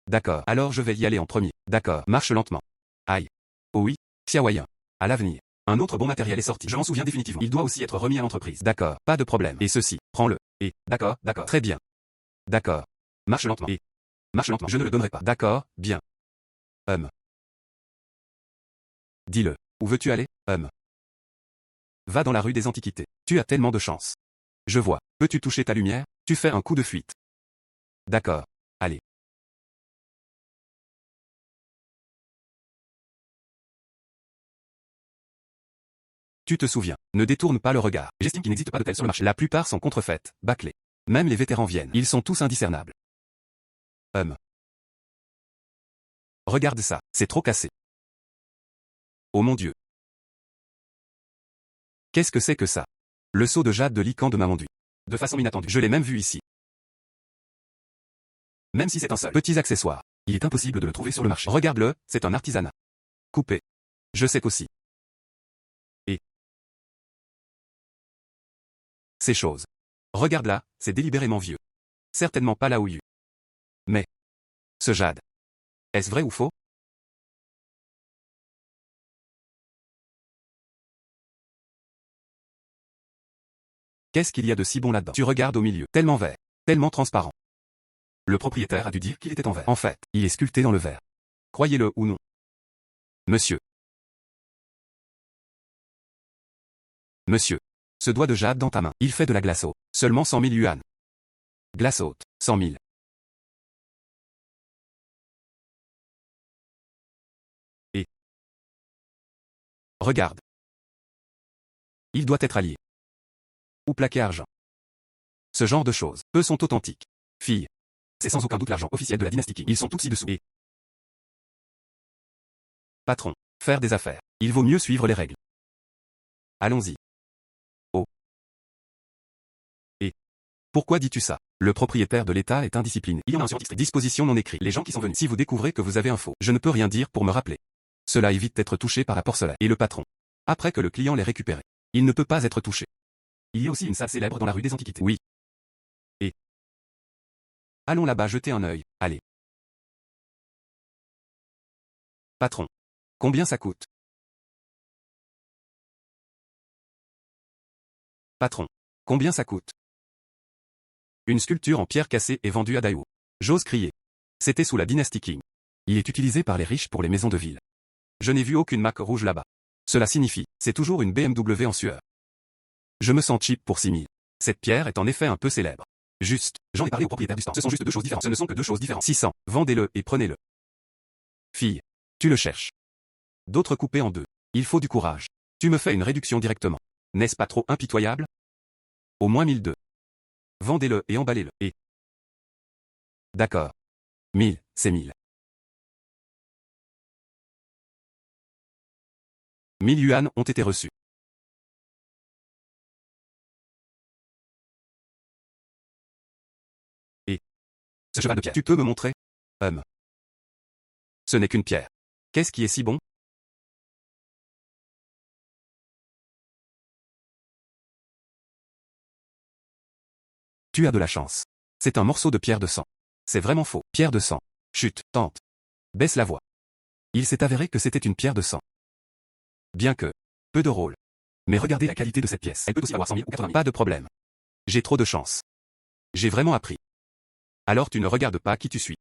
D'accord. Alors je vais y aller en premier. D'accord. Marche lentement. Aïe. Oh oui, Xiaoya. À l'avenir. Un autre bon matériel est sorti. Je m'en souviens définitivement. Il doit aussi être remis à l'entreprise. D'accord. Pas de problème. Et ceci, prends-le. Et, d'accord, d'accord. Très bien. D'accord. Marche lentement. Et, marche lentement. Je ne le donnerai pas. D'accord, bien. Dis-le. Où veux-tu aller? Va dans la rue des Antiquités. Tu as tellement de chance. Je vois. Peux-tu toucher ta lumière? Tu fais un coup de fuite. D'accord. Allez. Tu te souviens. Ne détourne pas le regard. J'estime qu'il n'existe pas de telles sur le marché. La plupart sont contrefaites, bâclées. Même les vétérans viennent. Ils sont tous indiscernables. Regarde ça. C'est trop cassé. Oh mon Dieu. Qu'est-ce que c'est que ça? Le seau de jade de Lican de m'a vendu. De façon inattendue. Je l'ai même vu ici. Même si c'est un seul petit accessoire, il est impossible de le trouver sur le marché. Regarde-le, c'est un artisanat. Coupé. Je sais qu'aussi. Et ces choses. Regarde là, c'est délibérément vieux. Certainement pas la houille. Mais ce jade. Est-ce vrai ou faux? Qu'est-ce qu'il y a de si bon là-dedans? Tu regardes au milieu, tellement vert, tellement transparent. Le propriétaire a dû dire qu'il était en verre. En fait, il est sculpté dans le verre. Croyez-le ou non. Monsieur. Monsieur. Ce doigt de jade dans ta main. Il fait de la glace haute. Seulement 100 000 yuan. Glace haute. 100 000. Et. Regarde. Il doit être allié. Ou plaqué argent. Ce genre de choses. Eux sont authentiques. Fille. C'est sans aucun doute l'argent officiel de la dynastie Qing. Ils sont tous ci-dessous. Et. Patron. Faire des affaires. Il vaut mieux suivre les règles. Allons-y. Oh. Et. Pourquoi dis-tu ça? Le propriétaire de l'État est indiscipliné. Il y en a un scientifique. Disposition non écrite. Les gens qui sont venus. Si vous découvrez que vous avez un faux, je ne peux rien dire pour me rappeler. Cela évite d'être touché par la porcelaine. Et le patron. Après que le client l'ait récupéré. Il ne peut pas être touché. Il y a aussi une salle célèbre dans la rue des Antiquités. Oui. Et. Allons là-bas jeter un œil. Allez. Patron. Combien ça coûte? Patron. Combien ça coûte? Une sculpture en pierre cassée est vendue à Daewoo. J'ose crier. C'était sous la dynastie Qing. Il est utilisé par les riches pour les maisons de ville. Je n'ai vu aucune marque rouge là-bas. Cela signifie, c'est toujours une BMW en sueur. Je me sens cheap pour 6 000. Cette pierre est en effet un peu célèbre. Juste, j'en ai parlé au propriétaire du stand. Ce sont juste deux choses différentes. Ce ne sont que deux choses différentes. 600. Vendez-le et prenez-le. Fille. Tu le cherches. D'autres coupés en deux. Il faut du courage. Tu me fais une réduction directement. N'est-ce pas trop impitoyable? Au moins 1002. Vendez-le et emballez-le. Et. D'accord. 1000, c'est 1000. 1000 yuan ont été reçus. Et ce cheval de pierre, tu peux me montrer? Ce n'est qu'une pierre. Qu'est-ce qui est si bon? Tu as de la chance. C'est un morceau de pierre de sang. C'est vraiment faux. Pierre de sang. Chut, tante. Baisse la voix. Il s'est avéré que c'était une pierre de sang. Bien que, peu de rôle. Mais regardez la qualité de cette pièce. Elle peut aussi avoir 100 000 ou 80 000. Pas de problème. J'ai trop de chance. J'ai vraiment appris. Alors tu ne regardes pas qui tu suis.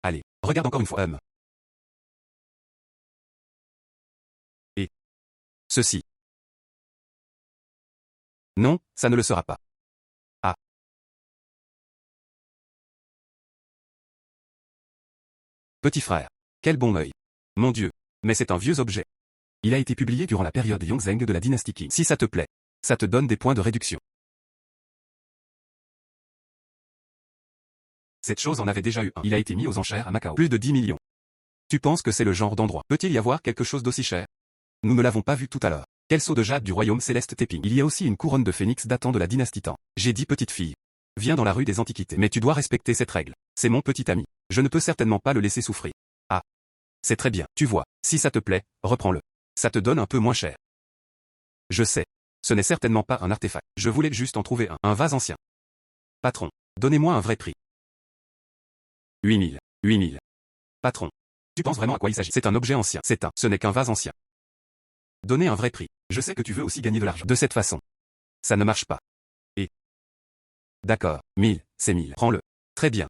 Allez, regarde encore une fois. Et ceci. Non, ça ne le sera pas. Ah. Petit frère. Quel bon œil. Mon Dieu. Mais c'est un vieux objet. Il a été publié durant la période Yongzheng de la dynastie Qing. Si ça te plaît, ça te donne des points de réduction. Cette chose en avait déjà eu un. Il a été mis aux enchères à Macao. Plus de 10 millions. Tu penses que c'est le genre d'endroit? Peut-il y avoir quelque chose d'aussi cher? Nous ne l'avons pas vu tout à l'heure. Quel sceau de jade du royaume céleste Teping. Il y a aussi une couronne de phénix datant de la dynastie Tang. J'ai dit petite fille. Viens dans la rue des Antiquités. Mais tu dois respecter cette règle. C'est mon petit ami. Je ne peux certainement pas le laisser souffrir. Ah. C'est très bien. Tu vois, si ça te plaît, reprends-le. Ça te donne un peu moins cher. Je sais. Ce n'est certainement pas un artefact. Je voulais juste en trouver un. Un vase ancien. Patron. Donnez-moi un vrai prix. 8000. 8000. Patron. Tu penses vraiment à quoi il s'agit? C'est un objet ancien. Ce n'est qu'un vase ancien. Donnez un vrai prix. Je sais que tu veux aussi gagner de l'argent. De cette façon. Ça ne marche pas. Et. D'accord. 1000, c'est 1000. Prends-le. Très bien.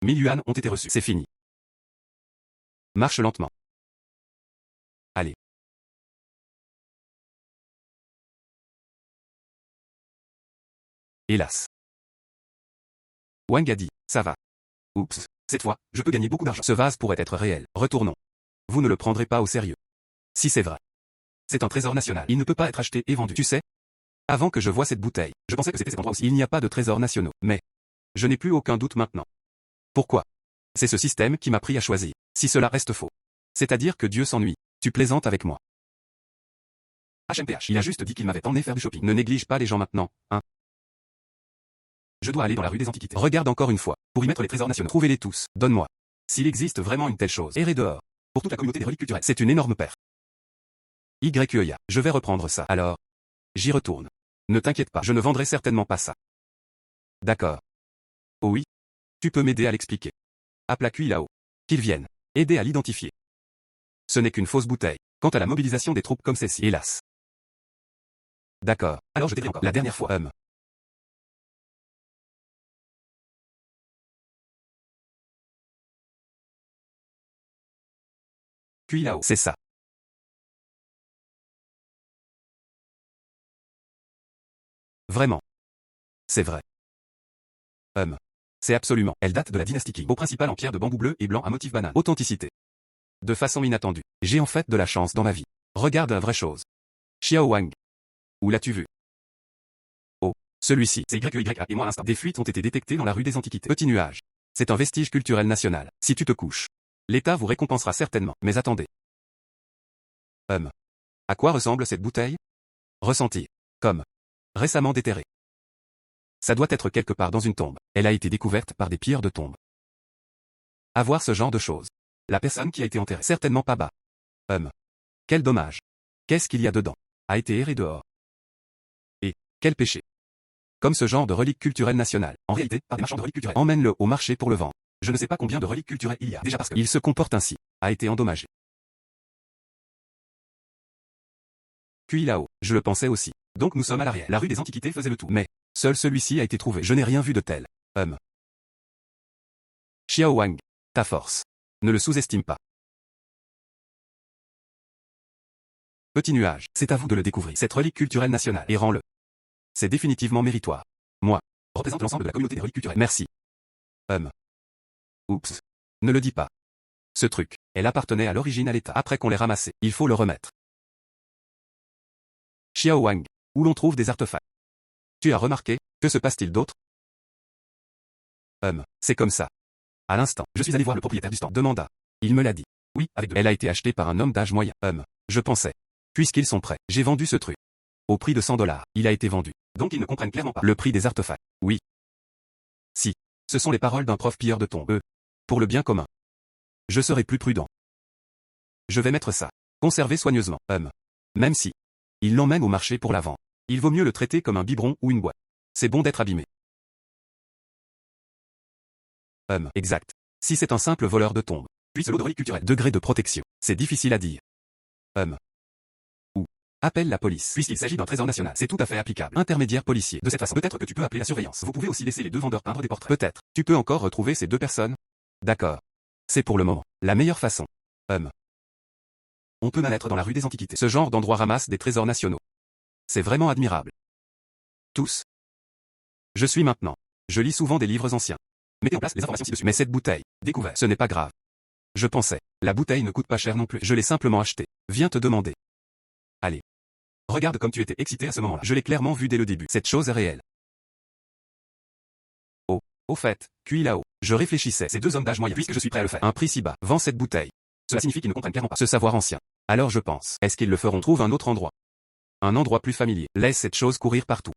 1000 yuan ont été reçus. C'est fini. Marche lentement. Allez. Hélas. Wang a dit, ça va. Oups. Cette fois, je peux gagner beaucoup d'argent. Ce vase pourrait être réel. Retournons. Vous ne le prendrez pas au sérieux. Si c'est vrai. C'est un trésor national. Il ne peut pas être acheté et vendu. Tu sais? Avant que je voie cette bouteille, je pensais que c'était cet endroit aussi. Il n'y a pas de trésors nationaux. Mais. Je n'ai plus aucun doute maintenant. Pourquoi? C'est ce système qui m'a pris à choisir. Si cela reste faux. C'est-à-dire que Dieu s'ennuie. Tu plaisantes avec moi. HMPH. Il a juste dit qu'il m'avait emmené faire du shopping. Ne néglige pas les gens maintenant, hein. Je dois aller dans la rue des Antiquités. Regarde encore une fois. Pour y mettre les trésors nationaux. Trouvez-les tous. Donne-moi. S'il existe vraiment une telle chose. Errez dehors. Pour toute la communauté des reliques culturelles. C'est une énorme perte. YEA. Je vais reprendre ça. Alors. J'y retourne. Ne t'inquiète pas. Je ne vendrai certainement pas ça. D'accord. Oh oui. Tu peux m'aider à l'expliquer. Appela Kui Lao. Qu'il vienne. Aider à l'identifier. Ce n'est qu'une fausse bouteille. Quant à la mobilisation des troupes comme celle-ci, hélas. D'accord. Alors je t'ai dit encore. La dernière fois. Kui Lao. C'est ça. Vraiment. C'est vrai. C'est absolument. Elle date de la dynastie Qing. Beau principal en pierre de bambou bleu et blanc à motif banane. Authenticité. De façon inattendue. J'ai en fait de la chance dans ma vie. Regarde la vraie chose. Xiao Wang. Où l'as-tu vu? Oh, celui-ci, c'est YEYA et moi à l'instant. Des fuites ont été détectées dans la rue des Antiquités. Petit nuage. C'est un vestige culturel national. Si tu te couches, l'État vous récompensera certainement. Mais attendez. À quoi ressemble cette bouteille? Ressentir. Comme. Récemment déterrée. Ça doit être quelque part dans une tombe. Elle a été découverte par des pilleurs de tombe. Avoir ce genre de choses. La personne qui a été enterrée. Certainement pas bas. Quel dommage. Qu'est-ce qu'il y a dedans? A été erré dehors. Et, quel péché. Comme ce genre de relique culturelle nationale. En réalité, par des marchands de reliques culturelles. Emmène-le au marché pour le vendre. Je ne sais pas combien de reliques culturelles il y a. Déjà parce que il se comporte ainsi. A été endommagé. Kui Lao. Je le pensais aussi. Donc nous sommes à l'arrière. La rue des Antiquités faisait le tout. Mais, seul celui-ci a été trouvé. Je n'ai rien vu de tel. Xiao Wang. Ta force. Ne le sous-estime pas. Petit nuage. C'est à vous de le découvrir. Cette relique culturelle nationale. Et rends-le. C'est définitivement méritoire. Moi. Représente l'ensemble de la communauté des reliques culturelles. Merci. Oups. Ne le dis pas. Ce truc. Elle appartenait à l'origine à l'État. Après qu'on l'ait ramassé, il faut le remettre. Xiao Wang. Où l'on trouve des artefacts. Tu as remarqué? Que se passe-t-il d'autre? C'est comme ça. À l'instant, je suis allé voir le propriétaire du stand. Demanda. Il me l'a dit. Oui, avec de... Elle a été achetée par un homme d'âge moyen. Je pensais. Puisqu'ils sont prêts, j'ai vendu ce truc. Au prix de 100 $. Il a été vendu. Donc ils ne comprennent clairement pas. Le prix des artefacts. Oui. Si. Ce sont les paroles d'un prof pilleur de tombes. Pour le bien commun. Je serai plus prudent. Je vais mettre ça. Conserver soigneusement. Même si. Il l'emmène au marché pour la vente. Il vaut mieux le traiter comme un biberon ou une boîte. C'est bon d'être abîmé. Exact. Si c'est un simple voleur de tombes. Puis ce lot de reliques culturelles. Degré de protection. C'est difficile à dire. Ou. Appelle la police. Puisqu'il s'agit d'un trésor national. C'est tout à fait applicable. Intermédiaire policier. De cette façon, peut-être que tu peux appeler la surveillance. Vous pouvez aussi laisser les deux vendeurs peindre des portraits. Peut-être. Tu peux encore retrouver ces deux personnes. D'accord. C'est pour le moment. La meilleure façon. On peut mal être dans la rue des Antiquités. Ce genre d'endroit ramasse des trésors nationaux. C'est vraiment admirable. Tous. Je suis maintenant. Je lis souvent des livres anciens. Mettez en place les informations ci-dessus. Mais cette bouteille, découvert, ce n'est pas grave. Je pensais. La bouteille ne coûte pas cher non plus. Je l'ai simplement achetée. Viens te demander. Allez. Regarde comme tu étais excité à ce moment-là. Je l'ai clairement vu dès le début. Cette chose est réelle. Oh. Au fait, cuit là-haut. Je réfléchissais. Ces deux hommes d'âge moyen. Puisque je suis prêt à le faire. Un prix si bas. Vends cette bouteille. Cela signifie qu'ils ne comprennent clairement pas. Ce savoir ancien. Alors je pense. Est-ce qu'ils le feront? Trouve un autre endroit. Un endroit plus familier. Laisse cette chose courir partout.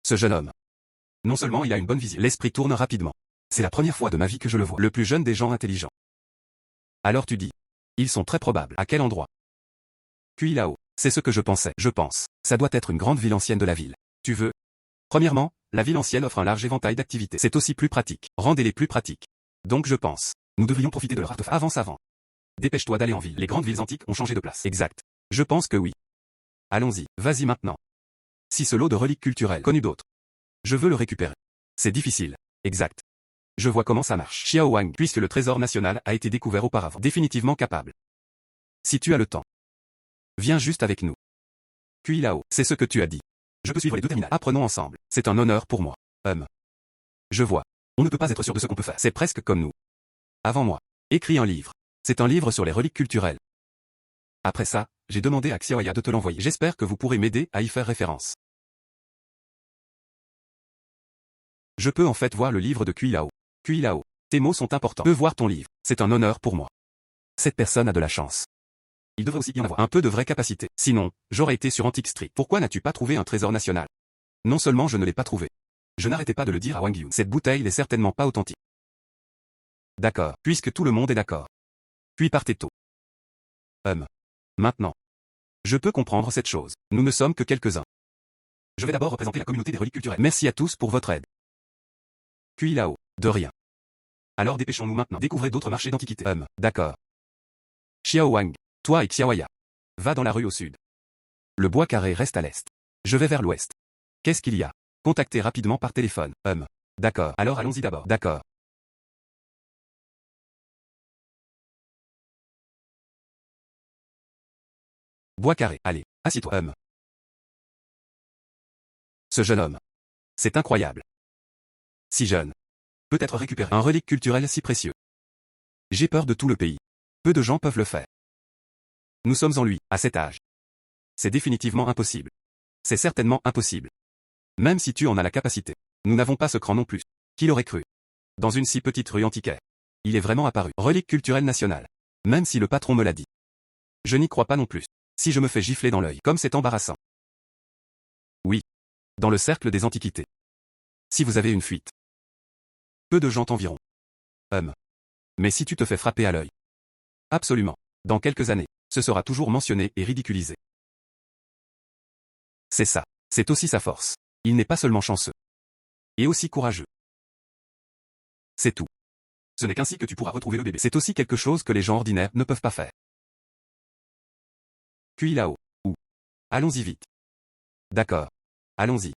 Ce jeune homme. Non seulement il a une bonne vision. L'esprit tourne rapidement. C'est la première fois de ma vie que je le vois. Le plus jeune des gens intelligents. Alors tu dis. Ils sont très probables. À quel endroit? Puis là-haut. C'est ce que je pensais. Je pense. Ça doit être une grande ville ancienne de la ville. Tu veux? Premièrement, la ville ancienne offre un large éventail d'activités. C'est aussi plus pratique. Rendez-les plus pratiques. Donc je pense. Nous devrions profiter de leur artefact. Avance avant. Dépêche-toi d'aller en ville. Les grandes villes antiques ont changé de place. Exact. Je pense que oui. Allons-y. Vas-y maintenant. Si ce lot de reliques culturelles connu d'autres. Je veux le récupérer. C'est difficile. Exact. Je vois comment ça marche. Xiao Wang, puisque le trésor national a été découvert auparavant. Définitivement capable. Si tu as le temps. Viens juste avec nous. Puis là-haut, c'est ce que tu as dit. Je peux suivre les deux terminales. Apprenons ensemble. C'est un honneur pour moi. Je vois. On ne peut pas être sûr de ce qu'on peut faire. C'est presque comme nous. Avant moi. Écris un livre. C'est un livre sur les reliques culturelles. Après ça, j'ai demandé à Xiaoya de te l'envoyer. J'espère que vous pourrez m'aider à y faire référence. Je peux en fait voir le livre de Kui Lao. Kui Lao. Tes mots sont importants. Je peux voir ton livre. C'est un honneur pour moi. Cette personne a de la chance. Il devrait aussi y en avoir un peu de vraie capacité. Sinon, j'aurais été sur Antique Street. Pourquoi n'as-tu pas trouvé un trésor national? Non seulement je ne l'ai pas trouvé. Je n'arrêtais pas de le dire à Wang Yun. Cette bouteille n'est certainement pas authentique. D'accord. Puisque tout le monde est d'accord. Puis partez tôt. Maintenant. Je peux comprendre cette chose. Nous ne sommes que quelques-uns. Je vais d'abord représenter la communauté des reliques culturelles. Merci à tous pour votre aide. Puis là-haut. De rien. Alors dépêchons-nous maintenant. Découvrez d'autres marchés d'antiquités. D'accord. Xiao Wang. Toi et Xiaoya. Va dans la rue au sud. Le bois carré reste à l'est. Je vais vers l'ouest. Qu'est-ce qu'il y a? Contactez rapidement par téléphone. D'accord. Alors allons-y d'abord. D'accord. Bois carré. Allez, assieds-toi. Ce jeune homme. C'est incroyable. Si jeune. Peut-être récupérer un relique culturel si précieux. J'ai peur de tout le pays. Peu de gens peuvent le faire. Nous sommes en lui, à cet âge. C'est définitivement impossible. C'est certainement impossible. Même si tu en as la capacité. Nous n'avons pas ce cran non plus. Qui l'aurait cru? Dans une si petite rue antiquaire. Il est vraiment apparu. Relique culturelle nationale. Même si le patron me l'a dit. Je n'y crois pas non plus. Si je me fais gifler dans l'œil, comme c'est embarrassant. Oui. Dans le cercle des antiquités. Si vous avez une fuite. Peu de gens t'environt. Mais si tu te fais frapper à l'œil. Absolument. Dans quelques années, ce sera toujours mentionné et ridiculisé. C'est ça. C'est aussi sa force. Il n'est pas seulement chanceux. Et aussi courageux. C'est tout. Ce n'est qu'ainsi que tu pourras retrouver le bébé. C'est aussi quelque chose que les gens ordinaires ne peuvent pas faire. Puis là-haut. Ou. Allons-y vite. D'accord. Allons-y.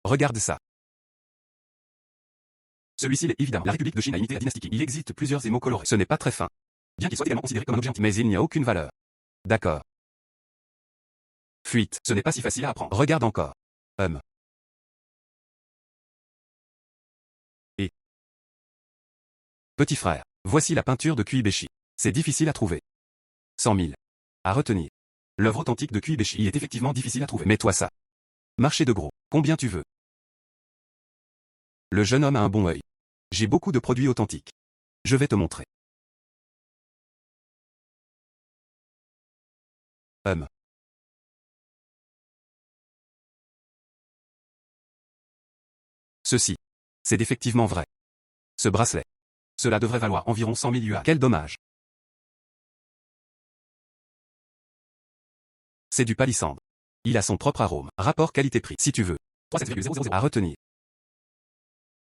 Regarde ça. Celui-ci est évidemment la République de Chine a imité la dynastie Qing. Il existe plusieurs émaux colorés. Ce n'est pas très fin. Bien qu'il soit également considéré comme un objet antique. Mais il n'y a aucune valeur. D'accord. Fuite. Ce n'est pas si facile à apprendre. Regarde encore. Et. Petit frère. Voici la peinture de Kuibeshi. C'est difficile à trouver. 100 000. À retenir. L'œuvre authentique de Kuibeshi est effectivement difficile à trouver. Mets-toi ça. Marché de gros. Combien tu veux? Le jeune homme a un bon œil. J'ai beaucoup de produits authentiques. Je vais te montrer. Ceci. C'est effectivement vrai. Ce bracelet. Cela devrait valoir environ 100 000 yuan. Quel dommage. C'est du palissandre. Il a son propre arôme. Rapport qualité-prix. Si tu veux. 37,000 à retenir.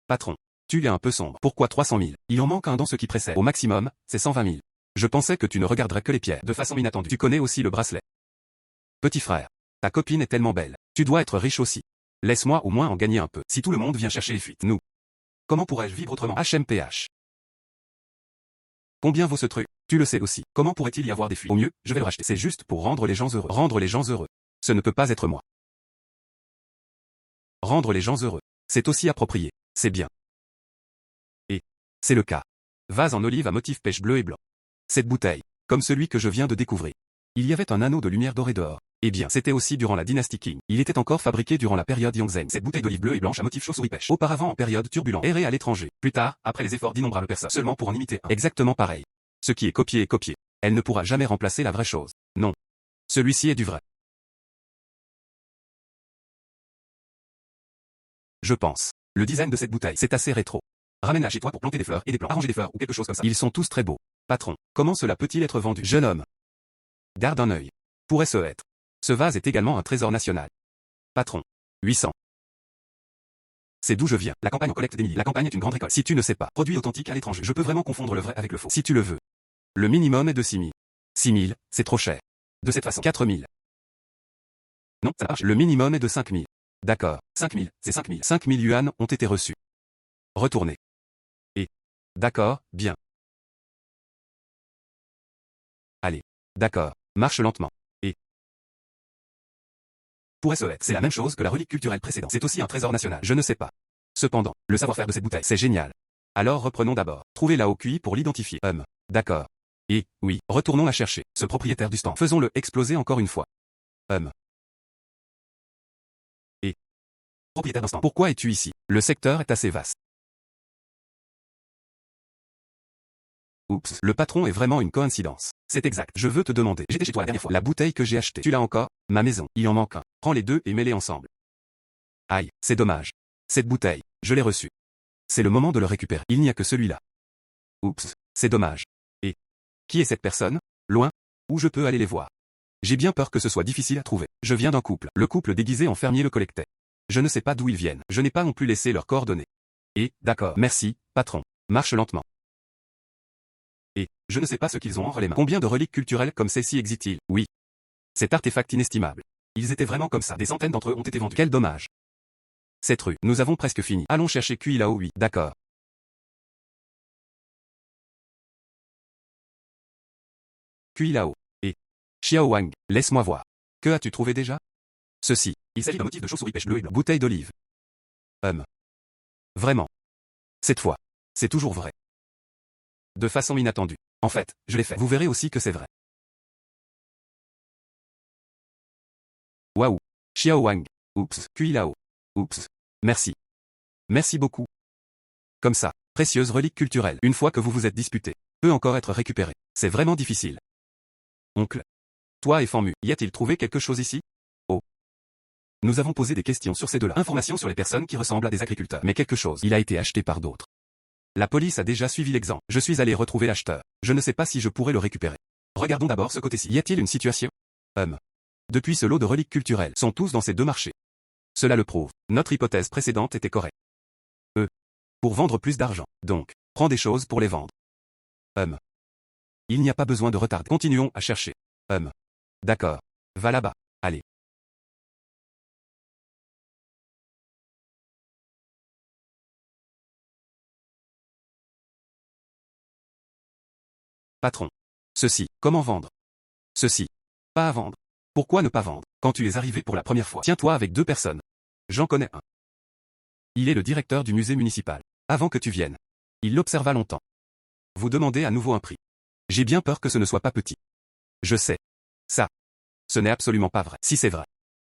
Patron. Tu es un peu sombre. Pourquoi 300 000? Il en manque un dans ce qui précède. Au maximum, c'est 120 000. Je pensais que tu ne regarderais que les pierres. De façon inattendue. Tu connais aussi le bracelet. Petit frère. Ta copine est tellement belle. Tu dois être riche aussi. Laisse-moi au moins en gagner un peu. Si tout le monde vient chercher les fuites. Nous. Comment pourrais-je vivre autrement? HMPH. Combien vaut ce truc? Tu le sais aussi. Comment pourrait-il y avoir des fuites? Au mieux, je vais le racheter. C'est juste pour rendre les gens heureux. Rendre les gens heureux. Ce ne peut pas être moi. Rendre les gens heureux. C'est aussi approprié. C'est bien. Et c'est le cas. Vase en olive à motif pêche bleu et blanc. Cette bouteille, comme celui que je viens de découvrir. Il y avait un anneau de lumière doré dehors. Eh bien, c'était aussi durant la dynastie Qing. Il était encore fabriqué durant la période Yongzheng. Cette bouteille d'olive bleue et blanche à motif chauve-souris pêche. Auparavant en période turbulente. Errée à l'étranger. Plus tard, après les efforts d'innombrables personnes. Seulement pour en imiter un. Exactement pareil. Ce qui est copié est copié. Elle ne pourra jamais remplacer la vraie chose. Non. Celui-ci est du vrai. Je pense. Le design de cette bouteille, c'est assez rétro. Ramène-la chez toi pour planter des fleurs et des plants. Arranger des fleurs ou quelque chose comme ça. Ils sont tous très beaux. Patron, comment cela peut-il être vendu? Jeune homme. Garde un œil. Pourrait ce être. Ce vase est également un trésor national. Patron. 800. C'est d'où je viens. La campagne en collecte des milliers. La campagne est une grande récolte. Si tu ne sais pas, produit authentique à l'étranger. Je peux vraiment confondre le vrai avec le faux. Si tu le veux. Le minimum est de 6 000. 6 000, c'est trop cher. De cette façon. 4 000. Non, ça marche. Le minimum est de 5 000. D'accord. 5 000, c'est 5 000. 5 000 yuan ont été reçus. Retournez. Et. D'accord, bien. Allez. D'accord. Marche lentement. Et. Pourrait ce être. C'est la même chose que la relique culturelle précédente. C'est aussi un trésor national. Je ne sais pas. Cependant, le savoir-faire de cette bouteille, c'est génial. Alors reprenons d'abord. Trouvez la au QI pour l'identifier. D'accord. Et, oui, retournons la chercher. Ce propriétaire du stand. Faisons-le exploser encore une fois. Et. Propriétaire d'un stand. Pourquoi es-tu ici? Le secteur est assez vaste. Oups, le patron est vraiment une coïncidence. C'est exact. Je veux te demander. J'étais chez toi la dernière fois. La bouteille que j'ai achetée. Tu l'as encore? Ma maison. Il en manque un. Prends les deux et mets-les ensemble. Aïe, c'est dommage. Cette bouteille, je l'ai reçue. C'est le moment de le récupérer. Il n'y a que celui-là. Oups, c'est dommage. Et qui est cette personne? Loin? Où je peux aller les voir? J'ai bien peur que ce soit difficile à trouver. Je viens d'un couple. Le couple déguisé en fermier le collectait. Je ne sais pas d'où ils viennent. Je n'ai pas non plus laissé leurs coordonnées. Et, d'accord. Merci, patron. Marche lentement. Et, je ne sais pas ce qu'ils ont entre les mains. Combien de reliques culturelles comme celle-ci existent-ils? Oui. Cet artefact inestimable. Ils étaient vraiment comme ça. Des centaines d'entre eux ont été vendus. Quel dommage. Cette rue. Nous avons presque fini. Allons chercher Kui Lao. Oui. D'accord. Kui Lao. Et. Xiao Wang. Laisse-moi voir. Que as-tu trouvé déjà? Ceci. Il s'agit d'un motif de chauve-souris pêche bleu et blanc. Bouteille d'olive. Vraiment. Cette fois. C'est toujours vrai. De façon inattendue. En fait, je l'ai fait. Vous verrez aussi que c'est vrai. Waouh. Xiao Wang. Oups. Kui Lao. Oups. Merci. Merci beaucoup. Comme ça. Précieuse relique culturelle. Une fois que vous vous êtes disputé. Peut encore être récupérée. C'est vraiment difficile. Oncle. Toi et Fanmu, y a-t-il trouvé quelque chose ici? Oh. Nous avons posé des questions sur ces deux-là. Informations sur les personnes qui ressemblent à des agriculteurs. Mais quelque chose. Il a été acheté par d'autres. La police a déjà suivi l'exemple. Je suis allé retrouver l'acheteur. Je ne sais pas si je pourrais le récupérer. Regardons d'abord ce côté-ci. Y a-t-il une situation? Depuis ce lot de reliques culturelles sont tous dans ces deux marchés. Cela le prouve. Notre hypothèse précédente était correcte. Pour vendre plus d'argent. Donc, prends des choses pour les vendre. Il n'y a pas besoin de retarder. Continuons à chercher. D'accord. Va là-bas. Allez. Patron. Ceci. Comment vendre? Ceci. Pas à vendre. Pourquoi ne pas vendre? Quand tu es arrivé pour la première fois, tiens-toi avec deux personnes. J'en connais un. Il est le directeur du musée municipal. Avant que tu viennes. Il l'observa longtemps. Vous demandez à nouveau un prix. J'ai bien peur que ce ne soit pas petit. Je sais. Ça. Ce n'est absolument pas vrai. Si c'est vrai.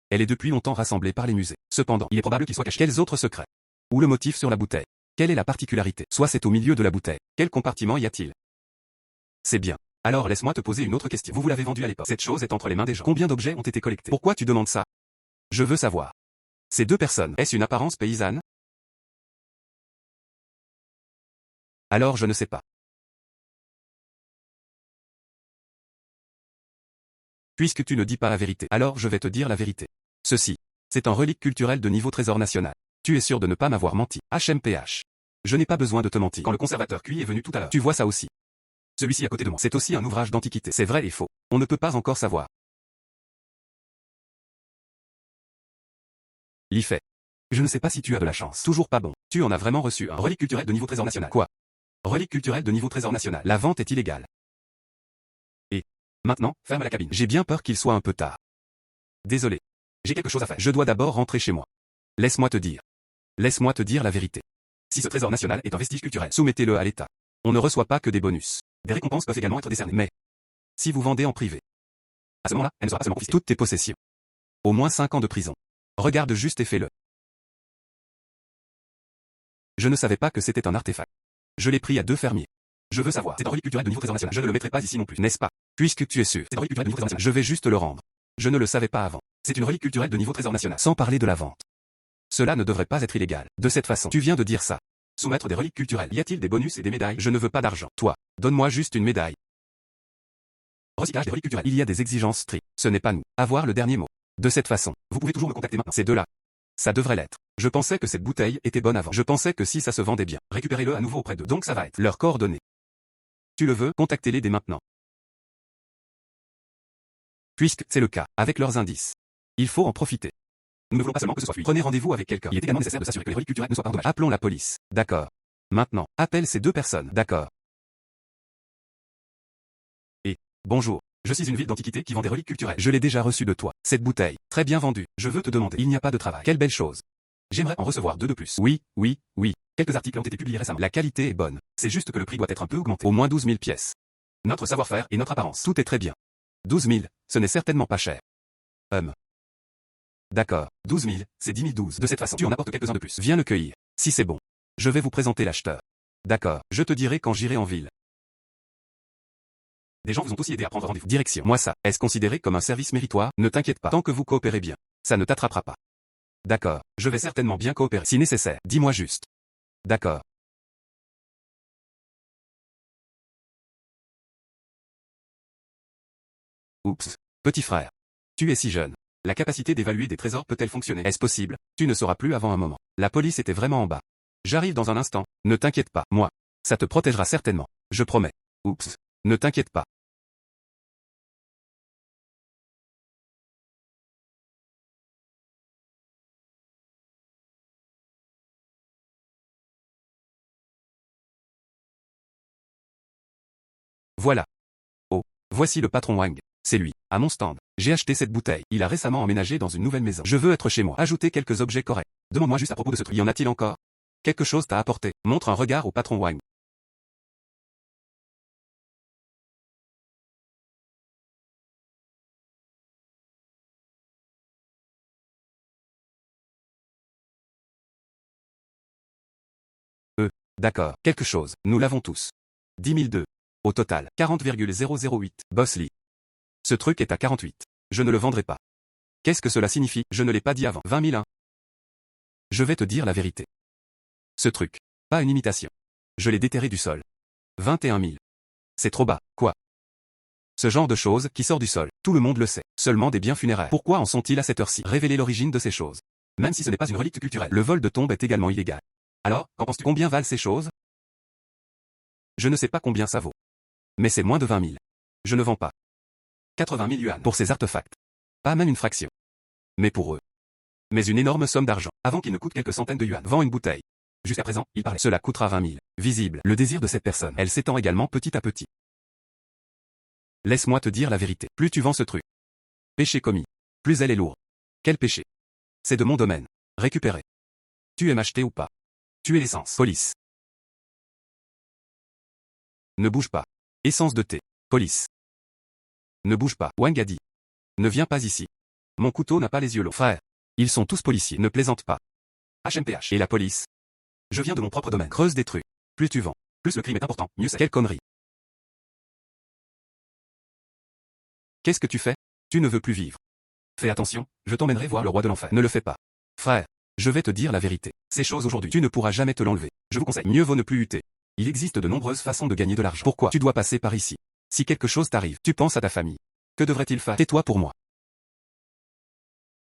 Elle est depuis longtemps rassemblée par les musées. Cependant, il est probable qu'il soit caché. Quels autres secrets? Ou le motif sur la bouteille? Quelle est la particularité? Soit c'est au milieu de la bouteille. Quel compartiment y a-t-il? C'est bien. Alors laisse-moi te poser une autre question. Vous l'avez vendue à l'époque. Cette chose est entre les mains des gens. Combien d'objets ont été collectés? Pourquoi tu demandes ça? Je veux savoir. Ces deux personnes, est-ce une apparence paysanne? Alors je ne sais pas. Puisque tu ne dis pas la vérité, alors je vais te dire la vérité. Ceci. C'est un relique culturel de niveau trésor national. Tu es sûr de ne pas m'avoir menti. HMPH. Je n'ai pas besoin de te mentir. Quand le conservateur QI est venu tout à l'heure, tu vois ça aussi. Celui-ci à côté de moi. C'est aussi un ouvrage d'antiquité. C'est vrai et faux. On ne peut pas encore savoir. L'IFET. Je ne sais pas si tu as de la chance. Toujours pas bon. Tu en as vraiment reçu un relique culturel de niveau trésor national. Quoi? Relique culturel de niveau trésor national. La vente est illégale. Et maintenant, ferme la cabine. J'ai bien peur qu'il soit un peu tard. Désolé. J'ai quelque chose à faire. Je dois d'abord rentrer chez moi. Laisse-moi te dire. Laisse-moi te dire la vérité. Si ce trésor national est un vestige culturel, soumettez-le à l'État. On ne reçoit pas que des bonus. Des récompenses peuvent également être décernées. Mais si vous vendez en privé, à ce moment-là, elle ne sera pas seulement confisquée. Toutes tes possessions. Au moins 5 ans de prison. Regarde juste et fais-le. Je ne savais pas que c'était un artefact. Je l'ai pris à 2 fermiers. Je veux savoir. C'est un relique culturel de niveau trésor national. Je ne le mettrai pas ici non plus, n'est-ce pas? Puisque tu es sûr. C'est un relique culturel de niveau trésor national. Je vais juste le rendre. Je ne le savais pas avant. C'est une relique culturelle de niveau trésor national. Sans parler de la vente. Cela ne devrait pas être illégal. De cette façon, tu viens de dire ça. Soumettre des reliques culturelles. Y a-t-il des bonus et des médailles? Je ne veux pas d'argent. Toi, donne-moi juste une médaille. Recyclage des reliques culturelles. Il y a des exigences strictes. Ce n'est pas nous. Avoir le dernier mot. De cette façon, vous pouvez toujours me contacter maintenant. Ces deux-là. Ça devrait l'être. Je pensais que cette bouteille était bonne avant. Je pensais que si ça se vendait bien, récupérez-le à nouveau auprès d'eux. Donc ça va être leurs coordonnées. Tu le veux, contactez-les dès maintenant. Puisque c'est le cas, avec leurs indices. Il faut en profiter. Nous ne voulons pas seulement que ce soit fluide. Prenez rendez-vous avec quelqu'un. Il est également nécessaire de s'assurer que les reliques culturelles ne soient pas endommagées. Appelons la police. D'accord. Maintenant, appelle ces deux personnes. D'accord. Et, bonjour. Je suis une ville d'antiquité qui vend des reliques culturelles. Je l'ai déjà reçue de toi. Cette bouteille, très bien vendue. Je veux te demander. Il n'y a pas de travail. Quelle belle chose. J'aimerais en recevoir 2 de plus. Oui, oui, oui. Quelques articles ont été publiés récemment. La qualité est bonne. C'est juste que le prix doit être un peu augmenté. Au moins 12 000 pièces. Notre savoir-faire et notre apparence. Tout est très bien. 12 000, ce n'est certainement pas cher. D'accord. 12 000, c'est 10 012. De cette façon, tu en apportes quelques-uns de plus. Viens le cueillir. Si c'est bon. Je vais vous présenter l'acheteur. D'accord. Je te dirai quand j'irai en ville. Des gens vous ont aussi aidé à prendre rendez-vous. Direction. Moi ça, est-ce considéré comme un service méritoire? Ne t'inquiète pas. Tant que vous coopérez bien. Ça ne t'attrapera pas. D'accord. Je vais certainement bien coopérer. Si nécessaire. Dis-moi juste. D'accord. Oups. Petit frère. Tu es si jeune. La capacité d'évaluer des trésors peut-elle fonctionner? Est-ce possible? Tu ne sauras plus avant un moment. La police était vraiment en bas. J'arrive dans un instant. Ne t'inquiète pas. Moi. Ça te protégera certainement. Je promets. Oups. Ne t'inquiète pas. Voilà. Oh. Voici le patron Wang. C'est lui. À mon stand. J'ai acheté cette bouteille. Il a récemment emménagé dans une nouvelle maison. Je veux être chez moi. Ajouter quelques objets corrects. Demande-moi juste à propos de ce truc. Y en a-t-il encore? Quelque chose t'a apporté. Montre un regard au patron Wang. D'accord. Quelque chose. Nous l'avons tous. 10 002. Au total. 40,008. Boss Lee. Ce truc est à 48. Je ne le vendrai pas. Qu'est-ce que cela signifie? Je ne l'ai pas dit avant. 20 001. Je vais te dire la vérité. Ce truc. Pas une imitation. Je l'ai déterré du sol. 21 000. C'est trop bas. Quoi? Ce genre de choses qui sort du sol. Tout le monde le sait. Seulement des biens funéraires. Pourquoi en sont-ils à cette heure-ci? Révéler l'origine de ces choses. Même si ce n'est pas une relique culturelle. Le vol de tombe est également illégal. Alors, qu'en penses-tu? Combien valent ces choses? Je ne sais pas combien ça vaut. Mais c'est moins de 20 000. Je ne vends pas. 80 000 yuan pour ces artefacts. Pas même une fraction. Mais pour eux. Mais une énorme somme d'argent. Avant qu'il ne coûte quelques centaines de yuan. Vends une bouteille. Jusqu'à présent, il parlait. Cela coûtera 20 000. Visible. Le désir de cette personne. Elle s'étend également petit à petit. Laisse-moi te dire la vérité. Plus tu vends ce truc. Péché commis. Plus elle est lourde. Quel péché? C'est de mon domaine. Récupérer. Tu aimes acheter ou pas? Tu es l'essence. Police. Ne bouge pas. Essence de thé. Police. Ne bouge pas. Wang a dit. Ne viens pas ici. Mon couteau n'a pas les yeux longs. Frère. Ils sont tous policiers. Ne plaisante pas. HMPH. Et la police? Je viens de mon propre domaine. Creuse des trucs. Plus tu vends, plus le crime est important, mieux c'est. Quelle connerie. Qu'est-ce que tu fais? Tu ne veux plus vivre. Fais attention, je t'emmènerai voir le roi de l'enfer. Ne le fais pas. Frère, je vais te dire la vérité. Ces choses aujourd'hui, tu ne pourras jamais te l'enlever. Je vous conseille, mieux vaut ne plus lutter. Il existe de nombreuses façons de gagner de l'argent. Pourquoi tu dois passer par ici? Si quelque chose t'arrive, tu penses à ta famille. Que devrait-il faire? Tais-toi pour moi.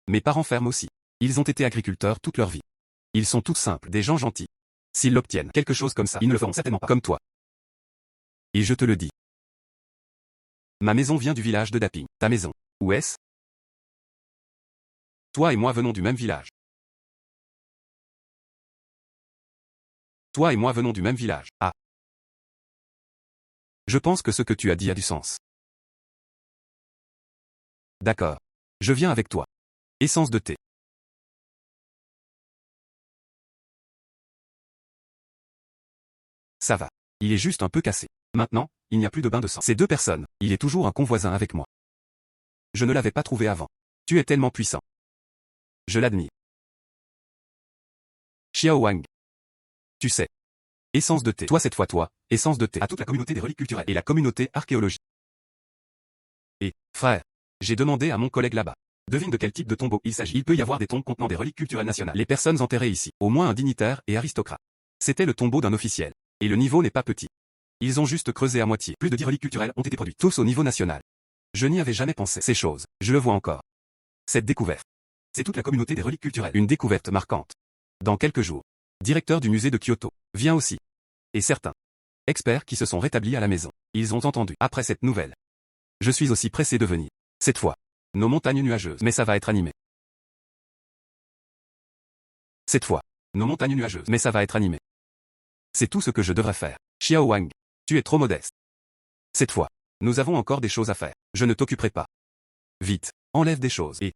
Mes parents ferment aussi. Ils ont été agriculteurs toute leur vie. Ils sont tous simples, des gens gentils. S'ils l'obtiennent, quelque chose comme ça, ils ne le feront certainement pas comme toi. Et je te le dis. Ma maison vient du village de Daping. Ta maison, où est-ce? Toi et moi venons du même village. Toi et moi venons du même village. Ah. Je pense que ce que tu as dit a du sens. D'accord. Je viens avec toi. Essence de thé. Ça va. Il est juste un peu cassé. Maintenant, il n'y a plus de bain de sang. Ces deux personnes, il est toujours un convoisin avec moi. Je ne l'avais pas trouvé avant. Tu es tellement puissant. Je l'admire. Xiao Wang. Tu sais. Essence de thé. Toi cette fois toi, essence de thé. À toute la communauté des reliques culturelles et la communauté archéologique. Et, frère, j'ai demandé à mon collègue là-bas. Devine de quel type de tombeau il s'agit. Il peut y avoir des tombes contenant des reliques culturelles nationales. Les personnes enterrées ici, au moins un dignitaire et aristocrate. C'était le tombeau d'un officiel. Et le niveau n'est pas petit. Ils ont juste creusé à moitié. Plus de 10 reliques culturelles ont été produites, tous au niveau national. Je n'y avais jamais pensé. Ces choses, je le vois encore. Cette découverte. C'est toute la communauté des reliques culturelles. Une découverte marquante. Dans quelques jours, directeur du musée de Kyoto, vient aussi. Et certains experts qui se sont rétablis à la maison. Ils ont entendu. Après cette nouvelle. Je suis aussi pressé de venir. Cette fois. Nos montagnes nuageuses. Mais ça va être animé. Cette fois. Nos montagnes nuageuses. Mais ça va être animé. C'est tout ce que je devrais faire. Xiao Wang. Tu es trop modeste. Cette fois. Nous avons encore des choses à faire. Je ne t'occuperai pas. Vite. Enlève des choses et...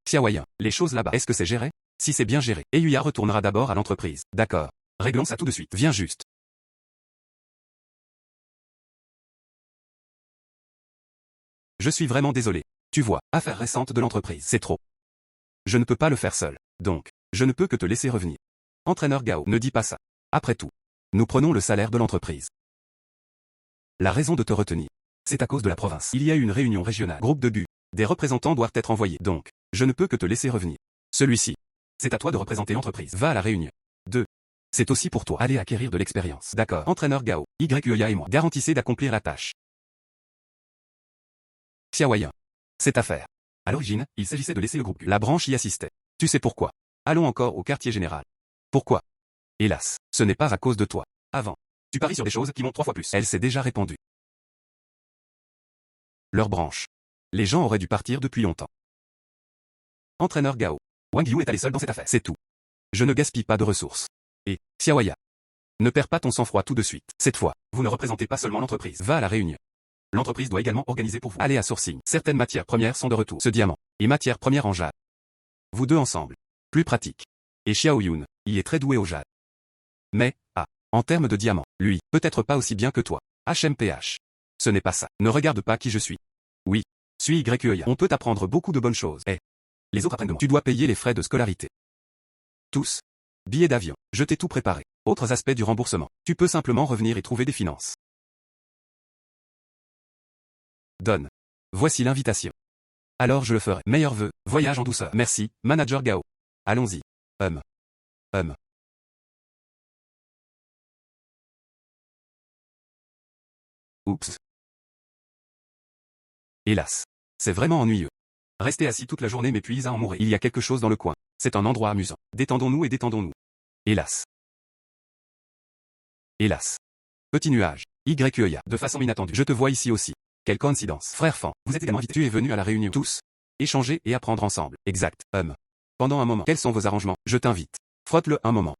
Xiaoyan, les choses là-bas, est-ce que c'est géré? Si c'est bien géré, Yuya retournera d'abord à l'entreprise. D'accord. Réglons ça tout de suite. Viens juste. Je suis vraiment désolé. Tu vois, affaire récente de l'entreprise, c'est trop. Je ne peux pas le faire seul. Donc, je ne peux que te laisser revenir. Entraîneur Gao, ne dis pas ça. Après tout, nous prenons le salaire de l'entreprise. La raison de te retenir, c'est à cause de la province. Il y a eu une réunion régionale. Groupe de but. Des représentants doivent être envoyés. Donc, je ne peux que te laisser revenir. Celui-ci. C'est à toi de représenter l'entreprise. Va à la réunion. 2. C'est aussi pour toi. Allez acquérir de l'expérience. D'accord. Entraîneur Gao, Yuya et moi. Garantissez d'accomplir la tâche. Xiaoyan. Cette affaire. À l'origine, il s'agissait de laisser le groupe. La branche y assistait. Tu sais pourquoi. Allons encore au quartier général. Pourquoi? Hélas, ce n'est pas à cause de toi. Avant. Tu paries sur des choses qui montent 3 fois plus. Elle s'est déjà répandue. Leur branche. Les gens auraient dû partir depuis longtemps. Entraîneur Gao. Wang Yu est allé seul dans cette affaire. C'est tout. Je ne gaspille pas de ressources. Et, Xiaoya. Ne perds pas ton sang-froid tout de suite. Cette fois, vous ne représentez pas seulement l'entreprise. Va à la réunion. L'entreprise doit également organiser pour vous. Allez à sourcing. Certaines matières premières sont de retour. Ce diamant. Et matières premières en jade. Vous deux ensemble. Plus pratique. Et Xiao Yun, y est très doué au jade. Mais, en termes de diamant, lui, peut-être pas aussi bien que toi. HMPH. Ce n'est pas ça. Ne regarde pas qui je suis. Oui. Suis YUA. On peut apprendre beaucoup de bonnes choses. Les autres apprennent de moi. Tu dois payer les frais de scolarité. Tous. Billets d'avion. Je t'ai tout préparé. Autres aspects du remboursement. Tu peux simplement revenir et trouver des finances. Donne. Voici l'invitation. Alors je le ferai. Meilleurs vœux. Voyage en douceur. Merci, Manager Gao. Allons-y. Oups. Hélas. C'est vraiment ennuyeux. Rester assis toute la journée m'épuise à en mourir. Il y a quelque chose dans le coin. C'est un endroit amusant. Détendons-nous et détendons-nous. Hélas. Hélas. Petit nuage. YUA. De façon inattendue. Je te vois ici aussi. Quelle coïncidence. Frère Fan, vous êtes également invité. Tu es venu à la réunion. Tous. Échanger et apprendre ensemble. Exact. Pendant un moment. Quels sont vos arrangements? Je t'invite. Frotte-le un moment.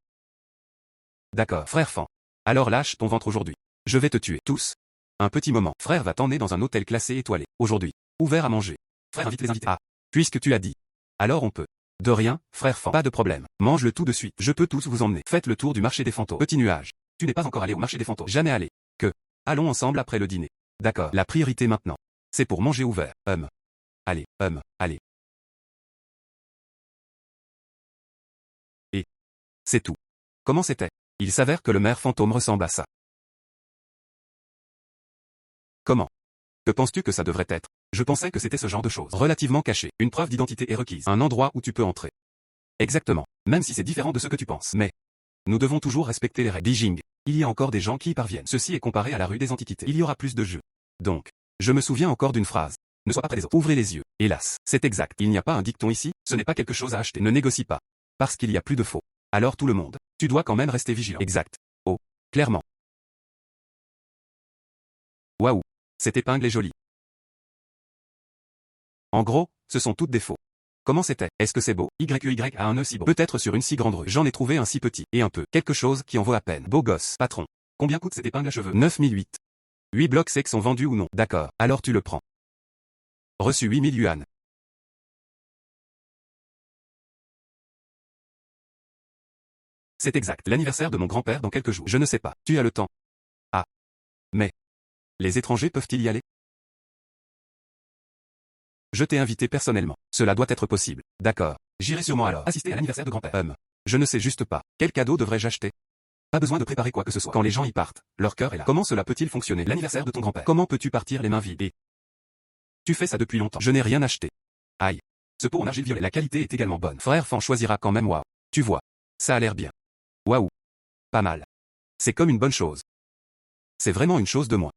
D'accord. Frère Fan. Alors lâche ton ventre aujourd'hui. Je vais te tuer. Tous. Un petit moment. Frère va t'emmener dans un hôtel classé étoilé. Aujourd'hui. Ouvert à manger. Frère invite les invités. Puisque tu as dit. Alors on peut. De rien, frère Fan. Pas de problème. Mange-le tout de suite. Je peux tous vous emmener. Faites le tour du marché des fantômes. Petit nuage. Tu n'es pas encore allé au marché des fantômes. Jamais allé. Que. Allons ensemble après le dîner. D'accord. La priorité maintenant. C'est pour manger ouvert. Allez, allez. Et. C'est tout. Comment c'était? Il s'avère que le maire fantôme ressemble à ça. Comment? Que penses-tu que ça devrait être? Je pensais que c'était ce genre de choses. Relativement caché. Une preuve d'identité est requise. Un endroit où tu peux entrer. Exactement. Même si c'est différent de ce que tu penses. Mais. Nous devons toujours respecter les règles. Bijing. Il y a encore des gens qui y parviennent. Ceci est comparé à la rue des Antiquités. Il y aura plus de jeux. Donc. Je me souviens encore d'une phrase. Ne sois pas près des autres. Ouvrez les yeux. Hélas. C'est exact. Il n'y a pas un dicton ici. Ce n'est pas quelque chose à acheter. Ne négocie pas. Parce qu'il y a plus de faux. Alors tout le monde. Tu dois quand même rester vigilant. Exact. Oh. Clairement. Waouh. Cette épingle est jolie. En gros, ce sont toutes des faux. Comment c'était? Est-ce que c'est beau? YY a un nœud si beau. Peut-être sur une si grande rue. J'en ai trouvé un si petit. Et un peu. Quelque chose qui en vaut à peine. Beau gosse. Patron. Combien coûte cette épingle à cheveux? 9008. 8 blocs secs sont vendus ou non? D'accord. Alors tu le prends. Reçu 8000 yuan. C'est exact. L'anniversaire de mon grand-père dans quelques jours. Je ne sais pas. Tu as le temps. Ah. Mais. Les étrangers peuvent-ils y aller? Je t'ai invité personnellement. Cela doit être possible. D'accord. J'irai sûrement alors assister à l'anniversaire de grand-père. Je ne sais juste pas. Quel cadeau devrais-je acheter? Pas besoin de préparer quoi que ce soit. Quand les gens y partent, leur cœur est là. Comment cela peut-il fonctionner? L'anniversaire de ton grand-père. Comment peux-tu partir les mains vides? Et tu fais ça depuis longtemps. Je n'ai rien acheté. Aïe. Ce pot en argile violet. La qualité est également bonne. Frère Fan choisira quand même. Waouh. Tu vois. Ça a l'air bien. Waouh. Pas mal. C'est comme une bonne chose. C'est vraiment une chose de moins.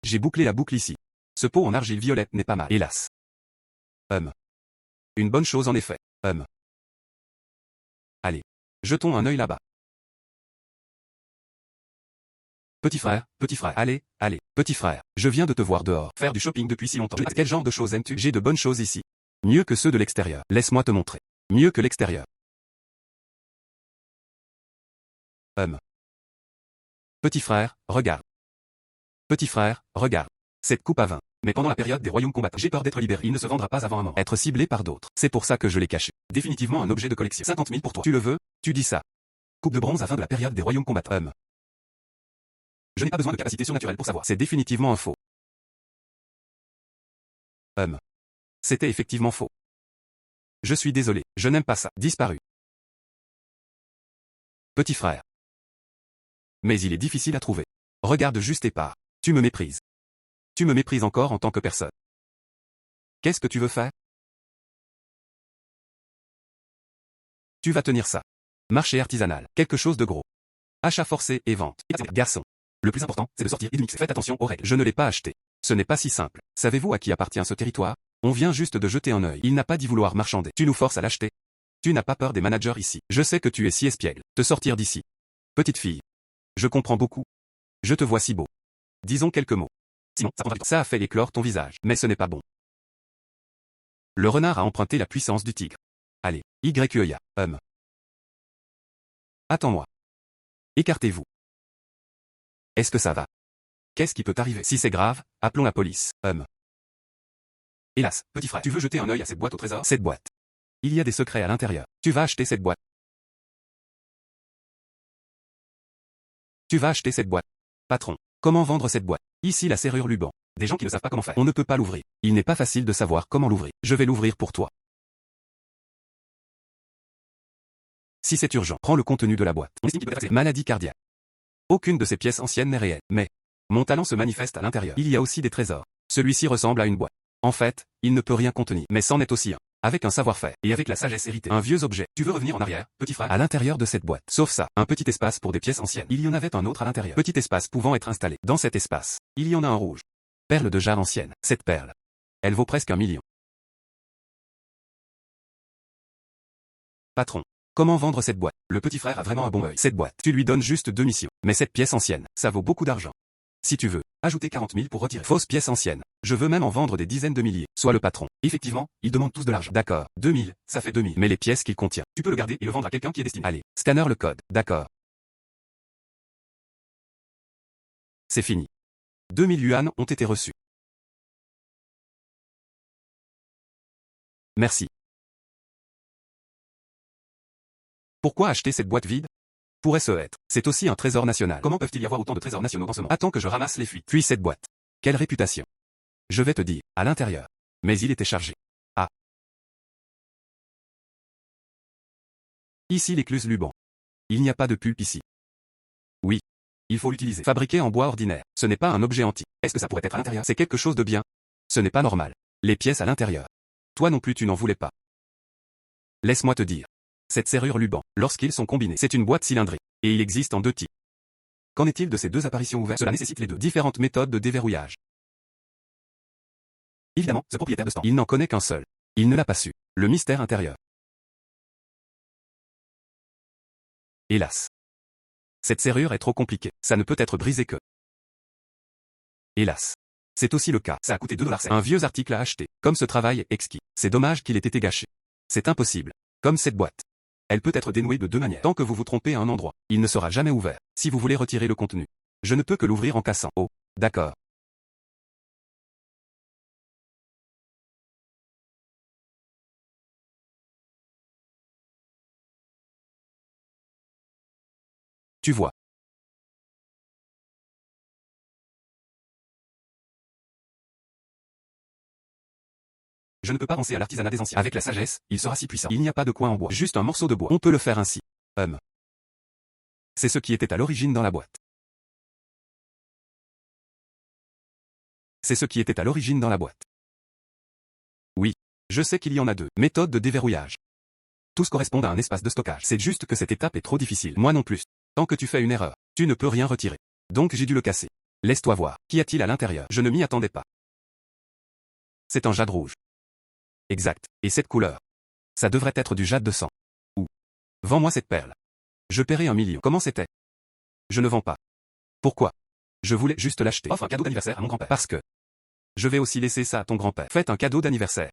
J'ai bouclé la boucle ici. Ce pot en argile violette n'est pas mal. Hélas. Une bonne chose en effet. Allez. Jetons un œil là-bas. Petit frère, allez, petit frère, je viens de te voir dehors. Faire du shopping depuis si longtemps. Quel genre de choses aimes-tu? J'ai de bonnes choses ici. Mieux que ceux de l'extérieur. Laisse-moi te montrer. Mieux que l'extérieur. Petit frère, regarde. Petit frère, regarde. Cette coupe à vin. Mais pendant la période des royaumes combattants, j'ai peur d'être libéré. Il ne se vendra pas avant un moment. Être ciblé par d'autres. C'est pour ça que je l'ai caché. Définitivement un objet de collection. 50 000 pour toi. Tu le veux? Tu dis ça. Coupe de bronze à vin de la période des royaumes combattants. Je n'ai pas besoin de capacité surnaturelle pour savoir. C'est définitivement un faux. C'était effectivement faux. Je suis désolé. Je n'aime pas ça. Disparu. Petit frère. Mais il est difficile à trouver. Regarde juste et pars. Tu me méprises. Tu me méprises encore en tant que personne. Qu'est-ce que tu veux faire? Tu vas tenir ça. Marché artisanal. Quelque chose de gros. Achat forcé et vente. Garçon. Le plus important, c'est de sortir et de mixer. Faites attention aux règles. Je ne l'ai pas acheté. Ce n'est pas si simple. Savez-vous à qui appartient ce territoire? On vient juste de jeter un œil. Il n'a pas d'y vouloir marchander. Tu nous forces à l'acheter. Tu n'as pas peur des managers ici. Je sais que tu es si espiègle. Te sortir d'ici. Petite fille. Je comprends beaucoup. Je te vois si beau. Disons quelques mots. Sinon, ça a fait éclore ton visage. Mais ce n'est pas bon. Le renard a emprunté la puissance du tigre. Allez, YEA. Attends-moi. Écartez-vous. Est-ce que ça va? Qu'est-ce qui peut arriver? Si c'est grave, appelons la police. Hélas, petit frère, tu veux jeter un œil à cette boîte au trésor? Cette boîte. Il y a des secrets à l'intérieur. Tu vas acheter cette boîte. Tu vas acheter cette boîte. Patron, comment vendre cette boîte? Ici la serrure Luban. Des gens qui ne savent pas comment faire. On ne peut pas l'ouvrir. Il n'est pas facile de savoir comment l'ouvrir. Je vais l'ouvrir pour toi. Si c'est urgent, prends le contenu de la boîte. On estime qu'il peut être maladie cardiaque. Aucune de ces pièces anciennes n'est réelle. Mais mon talent se manifeste à l'intérieur. Il y a aussi des trésors. Celui-ci ressemble à une boîte. En fait, il ne peut rien contenir. Mais c'en est aussi un. Avec un savoir-faire, et avec la sagesse héritée. Un vieux objet. Tu veux revenir en arrière, petit frère? À l'intérieur de cette boîte. Sauf ça, un petit espace pour des pièces anciennes. Il y en avait un autre à l'intérieur. Petit espace pouvant être installé. Dans cet espace, il y en a un rouge. Perle de jade ancienne. Cette perle. Elle vaut presque 1 million. Patron. Comment vendre cette boîte? Le petit frère a vraiment un bon œil. Cette boîte, tu lui donnes juste 2 missions. Mais cette pièce ancienne, ça vaut beaucoup d'argent. Si tu veux, ajouter 40 000 pour retirer. Fausse pièce ancienne. Je veux même en vendre des dizaines de milliers. Sois le patron. Effectivement, ils demandent tous de l'argent. D'accord. 2000, ça fait 2000. Mais les pièces qu'il contient, tu peux le garder et le vendre à quelqu'un qui est destiné. Allez, scanner le code. D'accord. C'est fini. 2000 yuan ont été reçus. Merci. Pourquoi acheter cette boîte vide? Pourrait-ce être? C'est aussi un trésor national. Comment peuvent-il y avoir autant de trésors nationaux dans ce monde? Attends que je ramasse les fuites. Puis cette boîte. Quelle réputation. Je vais te dire, à l'intérieur. Mais il était chargé. Ah. Ici l'écluse Luban. Il n'y a pas de pulpe ici. Oui. Il faut l'utiliser. Fabriqué en bois ordinaire. Ce n'est pas un objet antique. Est-ce que ça pourrait être à l'intérieur? C'est quelque chose de bien. Ce n'est pas normal. Les pièces à l'intérieur. Toi non plus tu n'en voulais pas. Laisse-moi te dire. Cette serrure Luban, lorsqu'ils sont combinés, c'est une boîte cylindrique. Et il existe en deux types. Qu'en est-il de ces deux apparitions ouvertes? Cela nécessite les deux différentes méthodes de déverrouillage. Évidemment, ce propriétaire de stand, il n'en connaît qu'un seul. Il ne l'a pas su. Le mystère intérieur. Hélas. Cette serrure est trop compliquée. Ça ne peut être brisé que. Hélas. C'est aussi le cas. Ça a coûté $2. Un vieux article à acheter. Comme ce travail est exquis. C'est dommage qu'il ait été gâché. C'est impossible. Comme cette boîte. Elle peut être dénouée de deux manières. Tant que vous vous trompez à un endroit, il ne sera jamais ouvert. Si vous voulez retirer le contenu. Je ne peux que l'ouvrir en cassant. Oh, d'accord. Tu vois. Je ne peux pas penser à l'artisanat des anciens. Avec la sagesse, il sera si puissant. Il n'y a pas de coin en bois. Juste un morceau de bois. On peut le faire ainsi. C'est ce qui était à l'origine dans la boîte. C'est ce qui était à l'origine dans la boîte. Oui. Je sais qu'il y en a deux. Méthode de déverrouillage. Tous correspondent à un espace de stockage. C'est juste que cette étape est trop difficile. Moi non plus. Tant que tu fais une erreur, tu ne peux rien retirer. Donc j'ai dû le casser. Laisse-toi voir. Qu'y a-t-il à l'intérieur? Je ne m'y attendais pas. C'est un jade rouge. Exact. Et cette couleur. Ça devrait être du jade de sang. Ou. Vends-moi cette perle. Je paierai 1 million. Comment c'était? Je ne vends pas. Pourquoi? Je voulais juste l'acheter. Offre un cadeau d'anniversaire à mon grand-père. Parce que. Je vais aussi laisser ça à ton grand-père. Faites un cadeau d'anniversaire.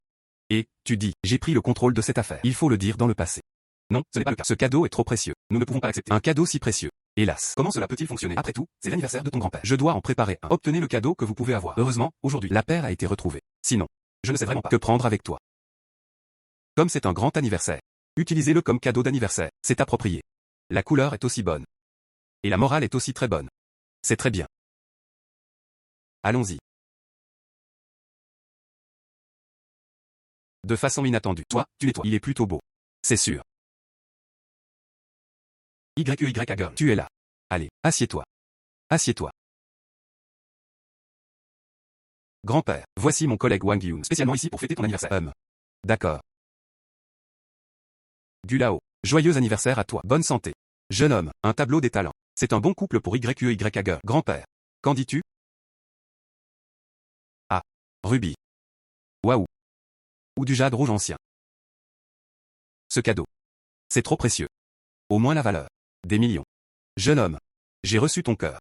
Et, tu dis, j'ai pris le contrôle de cette affaire. Il faut le dire dans le passé. Non, ce n'est pas le cas. Ce cadeau est trop précieux. Nous ne pouvons pas accepter un cadeau si précieux. Hélas. Comment cela peut-il fonctionner? Après tout, c'est l'anniversaire de ton grand-père. Je dois en préparer un. Obtenez le cadeau que vous pouvez avoir. Heureusement, aujourd'hui, la paire a été retrouvée. Sinon, je ne sais vraiment pas que prendre avec toi. Comme c'est un grand anniversaire, utilisez-le comme cadeau d'anniversaire. C'est approprié. La couleur est aussi bonne. Et la morale est aussi très bonne. C'est très bien. Allons-y. De façon inattendue. Toi, tu nettoies. Il est plutôt beau. C'est sûr. YEYA girl. Tu es là. Allez, assieds-toi. Assieds-toi. Grand-père, voici mon collègue Wang Yun, spécialement ici pour fêter ton anniversaire. D'accord. Gulao. Joyeux anniversaire à toi. Bonne santé. Jeune homme, un tableau des talents. C'est un bon couple pour YEYA girl. Grand-père. Qu'en dis-tu? Ah. Rubis. Waouh. Ou du jade rouge ancien. Ce cadeau. C'est trop précieux. Au moins la valeur. Des millions. Jeune homme. J'ai reçu ton cœur.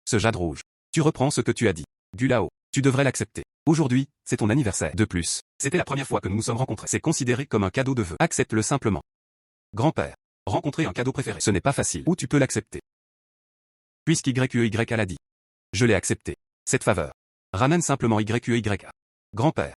Ce jade rouge. Tu reprends ce que tu as dit. Gulao. Tu devrais l'accepter. Aujourd'hui, c'est ton anniversaire. De plus, c'était la première fois que nous nous sommes rencontrés. C'est considéré comme un cadeau de vœux. Accepte-le simplement. Grand-père. Rencontrer un cadeau préféré. Ce n'est pas facile. Ou tu peux l'accepter. Puisqu'YEYA l'a dit. Je l'ai accepté. Cette faveur. Ramène simplement YEYA. Grand-père.